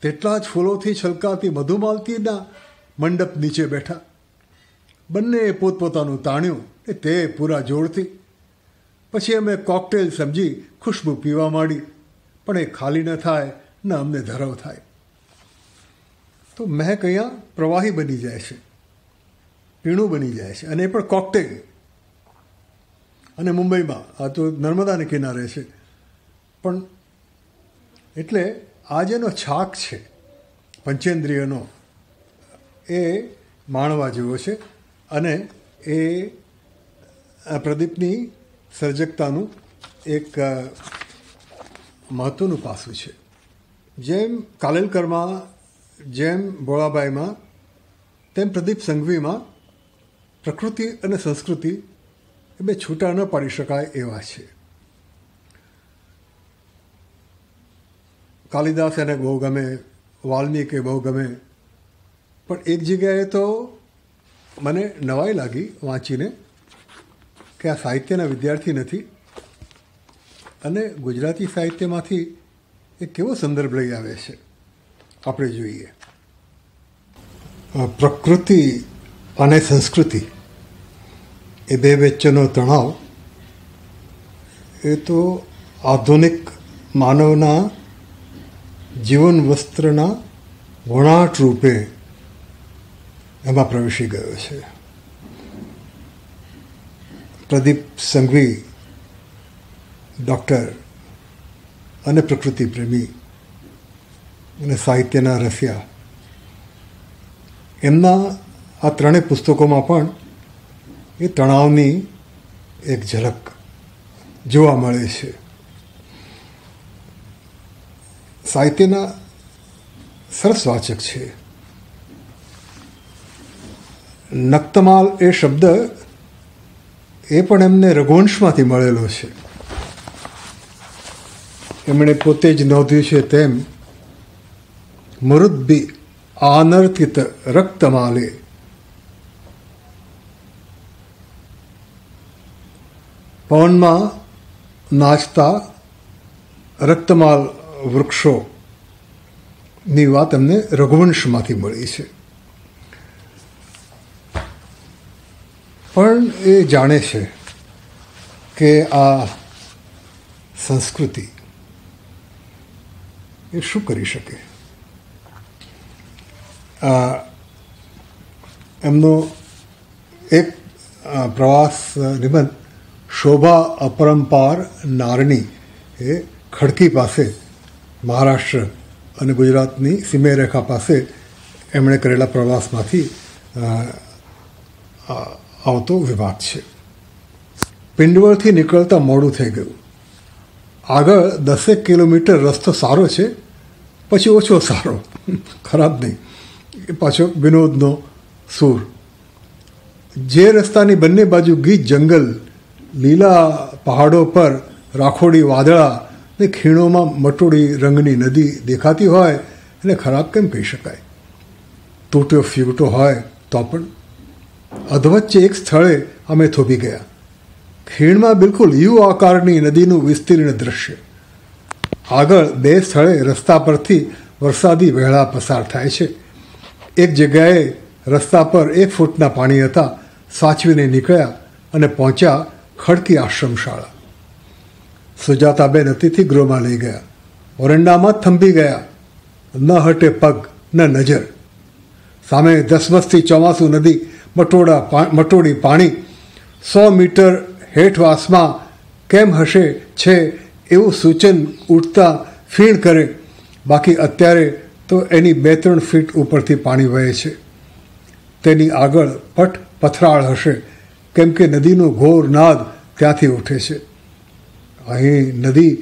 તેટલા જ ફૂલોથી છલકાતી મધુમાલતીના મંડપ નીચે બેઠા. બંને પોતપોતાનું તાણ્યું એ તે પૂરા જોડથી. પછી અમે કોકટેલ સમજી ખુશ્બુ પીવા માંડી, પણ એ ખાલી ન થાય ન અમને ધરાવ થાય. તો મહેક અહીંયા પ્રવાહી બની જાય છે, પીણું બની જાય છે, અને એ પણ કોકટેલ. અને મુંબઈમાં આ તો નર્મદાને કિનારે છે, પણ એટલે આ જેનો છાક છે પંચેન્દ્રિયનો એ માણવા જેવો છે. અને એ પ્રદીપની સર્જકતાનું એક મહત્ત્વનું પાસું છે. જેમ કાલેલકરમાં, જેમ ભોળાબાઈમાં, તેમ પ્રદીપ સંઘવીમાં પ્રકૃતિ અને સંસ્કૃતિ એ બે છૂટા ન પાડી શકાય એવા છે. કાલિદાસ એને બહુ ગમે, વાલ્મીકે બહુ ગમે, પણ એક જગ્યાએ તો મને નવાઈ લાગી વાંચીને કે આ સાહિત્યના વિદ્યાર્થી નથી અને ગુજરાતી સાહિત્યમાંથી એ કેવો સંદર્ભ લઈ આવે છે. આપણે જોઈએ. પ્રકૃતિ અને સંસ્કૃતિ એ બે વચ્ચેનો તણાવ એ તો આધુનિક માનવના જીવન વસ્ત્રના વણાટ રૂપે એમાં પ્રવેશી ગયો છે. પ્રદીપ સંઘવી ડૉક્ટર અને પ્રકૃતિ પ્રેમી અને સાહિત્યના રસિયા, એમના આ ત્રણેય પુસ્તકોમાં પણ એ તણાવની એક ઝલક જોવા મળે છે. સાહિત્યના સરસ વાચક છે. નક્તમાલ એ શબ્દ એ પણ એમને રઘુવંશમાંથી મળેલો છે. એમણે પોતે જ નોંધ્યું છે તેમ મરુદ્ભી આનર્થિત રક્તમાલે પવનમાં નાચતા રક્તમાલ વૃક્ષોની વાત એમને રઘુવંશમાંથી મળી છે. પણ એ જાણે છે કે આ સંસ્કૃતિ એ શું કરી શકે. એમનો એક પ્રવાસ નિબંધ શોભા અપરંપાર નારની એ ખડકી પાસે મહારાષ્ટ્ર અને ગુજરાતની સીમેરેખા પાસે એમણે કરેલા પ્રવાસમાંથી આવતો વિભાગ છે. પિંડવળથી નીકળતા મોડું થઈ ગયું. આગળ 10 કિલોમીટર રસ્તો સારો છે, પછી ઓછો સારો, ખરાબ નહીં. એ પાછો વિનોદનો સૂર. જે રસ્તાની બંને બાજુ ગીચ જંગલ, લીલા પહાડો પર રાખોડી વાદળા ને ખીણોમાં મટોડી રંગની નદી દેખાતી હોય એટલે ખરાબ કેમ કહી શકાય. તૂટ્યો ફીગટો હોય તો પણ. અધવચ્ચે એક સ્થળે અમે થોભી ગયા. ખીણમાં બિલકુલ યુ આકારની નદીનું વિસ્તીર્ણ દ્રશ્ય. આગળ 2 સ્થળે રસ્તા પરથી વરસાદી વહેલા પસાર થાય છે. એક જગ્યાએ રસ્તા પર 1 ફૂટના પાણી હતા. સાચવીને નીકળ્યા અને પહોંચ્યા ખડકી આશ્રમશાળા. સુજાતાબેન અતિથિ ગૃહમાં લઈ ગયા. ઓરંડામાં જ થંભી ગયા. ન હટે પગ ન નજર. સામે ધસમસથી ચોમાસું નદી મટોડી પાણી 100 મીટર હેઠવાસમાં કેમ હશે છે એવું સૂચન ઉઠતા ફીણ કરે. બાકી અત્યારે તો એની 2-3 ફીટ ઉપરથી પાણી વહે છે. તેની આગળ પથરાળ હશે, કેમ કે નદીનો ઘોર નાદ ત્યાંથી ઉઠે છે. અહીં નદી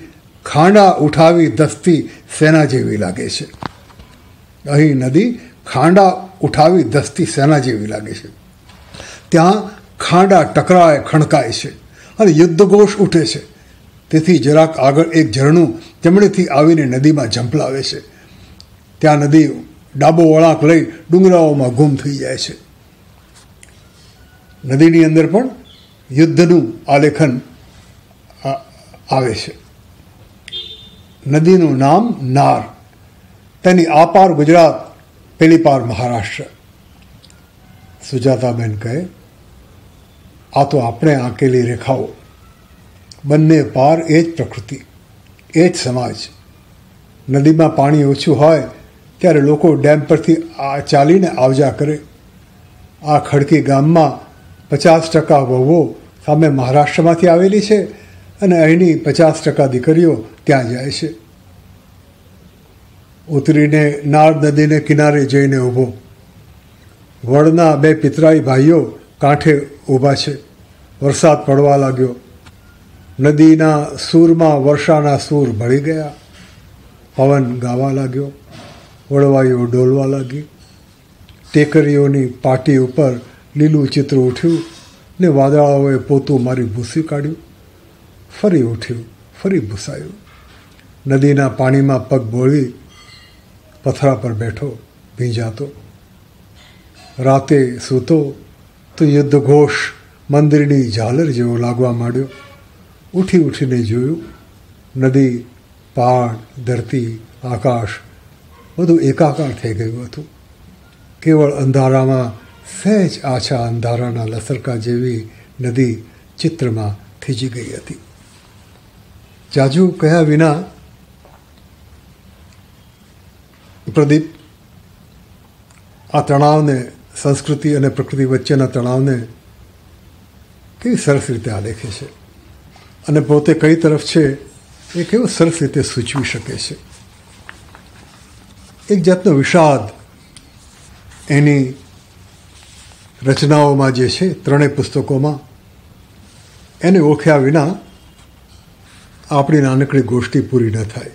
ખાંડા ઉઠાવી ધસતી સેના જેવી લાગે છે. અહીં નદી ખાંડા ઉઠાવી ધસતી સેના જેવી લાગે છે. ત્યાં ખાંડા ટકરાય ખણકાય છે અને યુદ્ધઘોષ ઉઠે છે. તેથી જરાક આગળ એક ઝરણું જમણેથી આવીને નદીમાં ઝંપલાવે છે. ત્યાં નદી ડાબો વળાંક લઈ ડુંગરાઓમાં ગુમ થઈ જાય છે. નદીની અંદર પણ યુદ્ધનું આલેખન આવે છે. નદીનું નામ નાર. તેની આ પાર ગુજરાત, પેલી પાર મહારાષ્ટ્ર. સુજાતાબેન કહે, આ તો આપણે આંકેલી રેખાઓ. બંને પાર એ જ પ્રકૃતિ, એ જ સમાજ. નદીમાં પાણી ઓછું હોય ત્યારે લોકો ડેમ પરથી ચાલીને આવજા કરે. આ ખડકી ગામમાં 50% વહુઓ સામે મહારાષ્ટ્રમાંથી આવેલી છે અને અહીંની 50% દીકરીઓ ત્યાં જાય છે. ઉતરીને નાર નદીને કિનારે જઈને ઊભો. વડના 2 પિતરાઈ ભાઈઓ કાંઠે ઊભા છે. વરસાદ પડવા લાગ્યો. નદીના સૂરમાં વર્ષાના સૂર ભળી ગયા. પવન ગાવા લાગ્યો. વળવાઈઓ ડોલવા લાગી. ટેકરીઓની પાટી ઉપર લીલું ચિત્ર ઉઠ્યું ને વાદળાઓએ પોતું મારી ભૂસી કાઢ્યું. ફરી ઉઠ્યું, ફરી ભૂસાયું. નદીના પાણીમાં પગ બોળી પથરા પર બેઠો, ભીંજાતો. રાતે સૂતો તો યુદ્ધઘોષ મંદિરની ઝાલર જેવો લાગવા માંડ્યો. ઉઠીને જોયું. નદી, પહાડ, ધરતી, આકાશ બધું એકાકાર થઈ ગયું હતું. કેવળ અંધારામાં સહેજ આછા અંધારાના લસરકા જેવી નદી ચિત્રમાં થીજી ગઈ હતી. જાજુ કહ્યા વિના પ્રદીપ આ તણાવને, સંસ્કૃતિ અને પ્રકૃતિ વચ્ચેના તણાવને કેવી સરસ રીતે આલેખે છે અને પોતે કઈ તરફ છે એ કેવું સરસ રીતે સૂચવી શકે છે. એક જાતનો વિષાદ એની રચનાઓમાં જે છે, 3 પુસ્તકોમાં, એને ઓળખ્યા વિના આપણી નાનકડી ગોષ્ઠી પૂરી ન થાય.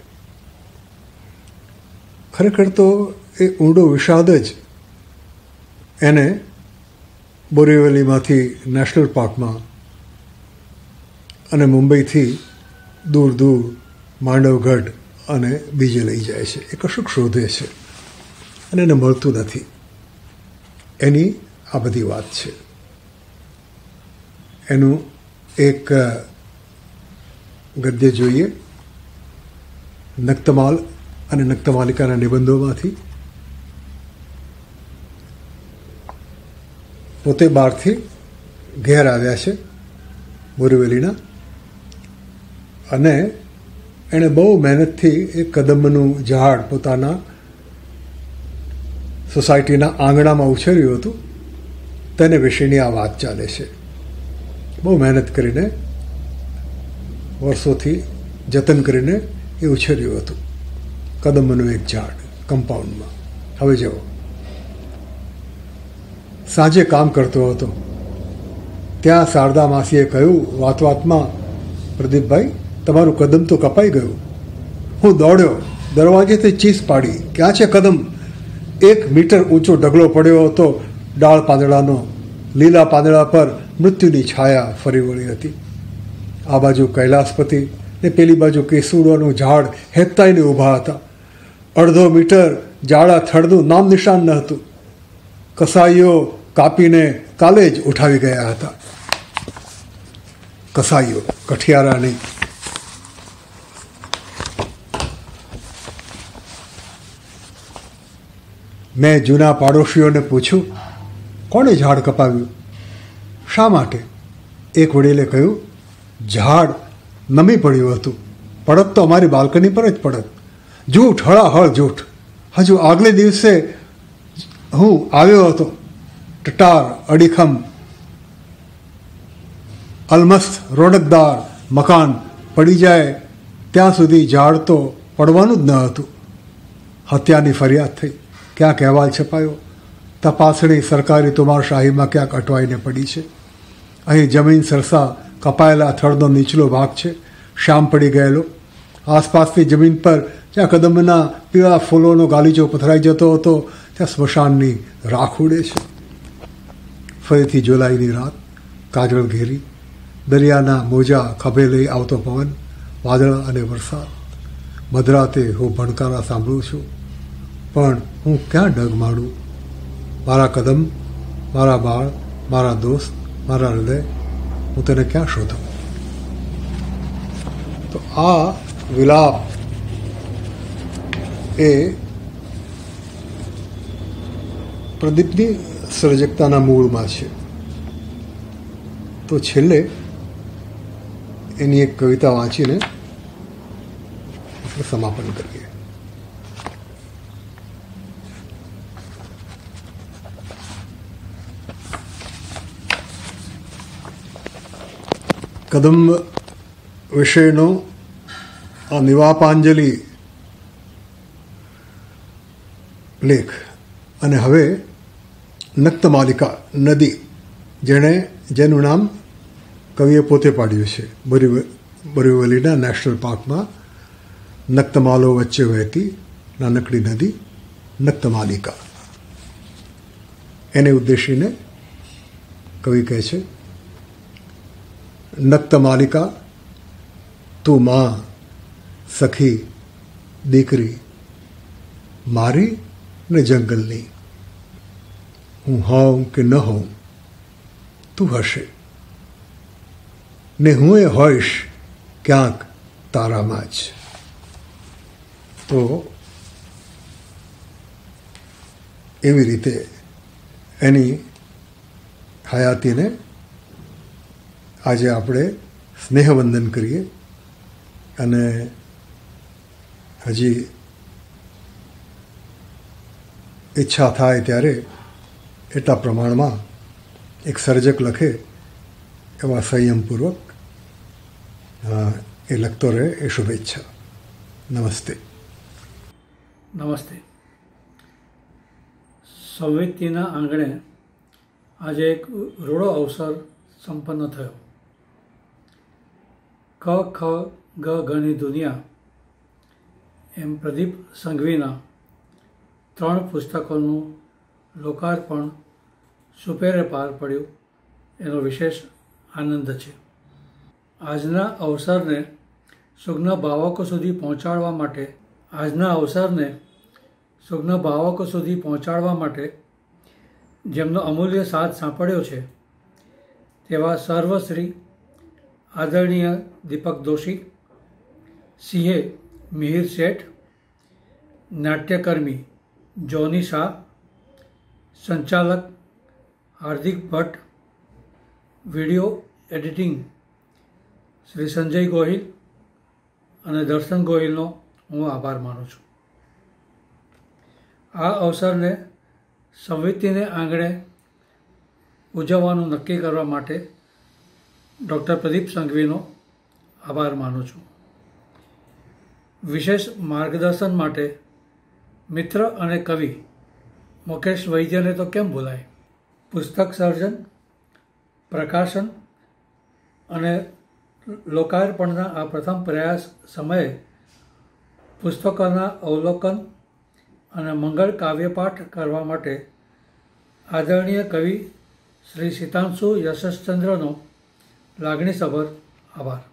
ખરેખર તો એ ઊંડો વિષાદ જ એને બોરીવલીમાંથી નેશનલ પાર્કમાં અને મુંબઈથી દૂર દૂર માંડવગઢ અને બીજે લઈ જાય છે. એ કશુંક શોધે છે અને એને મળતું નથી. એની આ બધી વાત છે. એનું એક ગદ્ય જોઈએ, નક્તમાલ અને નક્તમાલિકાના નિબંધોમાંથી. પોતે બહારથી ઘેર આવ્યા છે બોરીવલીના અને એણે બહુ મહેનતથી એક કદંબનું ઝાડ પોતાના સોસાયટીના આંગણામાં ઉછેર્યું હતું. તેને વિશેની આ વાત ચાલે છે. બહુ મહેનત કરીને, વર્ષોથી જતન કરીને એ ઉછેર્યું હતું કદંબનું એક ઝાડ કમ્પાઉન્ડમાં. હવે જુઓ, સાંજે કામ કરતો હતો ત્યાં શારદા માસીએ કહ્યું વાતમાં, પ્રદીપભાઈ તમારું કદમ તો કપાઈ ગયું. હું દોડ્યો, દરવાજેથી ચીસ પાડી, ક્યાં છે કદમ? 1 મીટર ઊંચો ઢગલો પડ્યો હતો ડાળ પાંદડાનો. લીલા પાંદડા પર મૃત્યુની છાયા ફરી વળી હતી. આ બાજુ કૈલાસપતિ ને પેલી બાજુ કેસુડાનું ઝાડ હેતાઈને ઊભા હતા. 1/2 મીટર જાડા થડનું નામ નિશાન ન હતું. કસાઈઓ કાપીને કાલે જ ઉઠાવી ગયા હતા. કસાઈઓ, કઠિયારા નહીં. મેં જૂના પાડોશીઓને પૂછ્યું, કોણે ઝાડ કપાવ્યું? શા માટે? એક વડીલે કહ્યું, ઝાડ નમી પડ્યું હતું. પડત તો અમારી બાલ્કની પર જ પડત. જૂઠ, હળાહળ જૂઠ. હજુ આગલે દિવસે હું આવ્યો હતો. ટટાર, અડીખમ, અલમસ્ત, રોડકદાર મકાન પડી જાય ત્યાં સુધી ઝાડ તો પડવાનું જ ન હતું. હત્યાની ફરિયાદ થઈ, ક્યાંક અહેવાલ છપાયો, તપાસણી સરકારી તુમારશાહીમાં ક્યાંક અટવાઈને પડી છે. અહીં જમીન સરસા કપાયેલા થડનો નીચલો ભાગ છે, શામ પડી ગયેલો. આસપાસની જમીન પર જ્યાં કદમના પીળા ફૂલોનો ગાલીચો પથરાઈ જતો હતો ત્યાં સ્મશાનની રાખ ઉડે છે. ફરીથી જુલાઈની રાત, કાજળ ઘેરી, દરિયાના મોજા ખભે લઈ આવતો પવન, વાદળા અને વરસાદ. મધરાતે હું ભણકારા સાંભળું છું, પણ હું ક્યાં ડગ માંડું? મારા કદમ, મારા બાળ, મારા દોસ્ત, મારા હૃદય, હું તેને ક્યાં શોધું? તો આ વિલાપ એ પ્રદીપની સર્જકતાના મૂળમાં છે. તો છેલ્લે એની એક કવિતા વાંચીને આપણે સમાપન કરીએ. કદંબ વિષયનો આ નિવાપાંજલિ લેખ. અને હવે નક્તમાલિકા નદી, જેનું નામ કવિએ પોતે પાડ્યું છે. બોરીવલીના નેશનલ પાર્કમાં નક્તમાલો વચ્ચે વહેતી નાનકડી નદી નક્તમાલિકા. એને ઉદ્દેશીને કવિ કહે છે, નક્તમાલિકા તું માં, સખી, દીકરી મારી ને જંગલની. હું હોઉં કે ન હોઉં તું હશે, ને હું એ હોઈશ ક્યાંક તારામાં જ. તો એવી રીતે એની હયાતીને આજે આપણે સ્નેહવંદન કરીએ. અને હજી ઈચ્છા થાય ત્યારે એટલા પ્રમાણમાં એક સર્જક લખે એવા સંયમપૂર્વક એ લખતો રહે એ શુભેચ્છા. નમસ્તે. નમસ્તે. સંવેદીના આંગણે આજે એક રૂડો અવસર સંપન્ન થયો. ક ખ ગ ઘની દુનિયા એમ પ્રદીપ સંઘવીના 3 પુસ્તકોનું લોકાર્પણ સુપેરે પાર પડ્યું એનો વિશેષ આનંદ છે. આજના અવસરને સુજ્ઞ ભાવકો સુધી પહોંચાડવા માટે જેમનો અમૂલ્ય સાથ સાંપડ્યો છે તેવા સર્વશ્રી આદરણીય દીપક દોશી, સીએ મિહિર શેઠ, નાટ્યકર્મી જોની શાહ, સંચાલક હાર્દિક ભટ્ટ, વિડીયો એડિટિંગ શ્રી સંજય ગોહિલ અને દર્શન ગોહિલનો હું આભાર માનું છું. આ અવસરને સંવેદીને આંગણે ઉજવવાનું નક્કી કરવા માટે ડૉક્ટર પ્રદીપ સંઘવીનો આભાર માનું છું. વિશેષ માર્ગદર્શન માટે મિત્ર અને કવિ મુકેશ વૈદ્યને તો કેમ ભૂલાય. પુસ્તક સર્જન, પ્રકાશન અને લોકાર્પણના આ પ્રથમ પ્રયાસ સમયે પુસ્તકોના અવલોકન અને મંગળ કાવ્યપાઠ કરવા માટે આદરણીય કવિ શ્રી સિતાંશુ યશસ્ચંદ્રનો લાગણીસભર આભાર.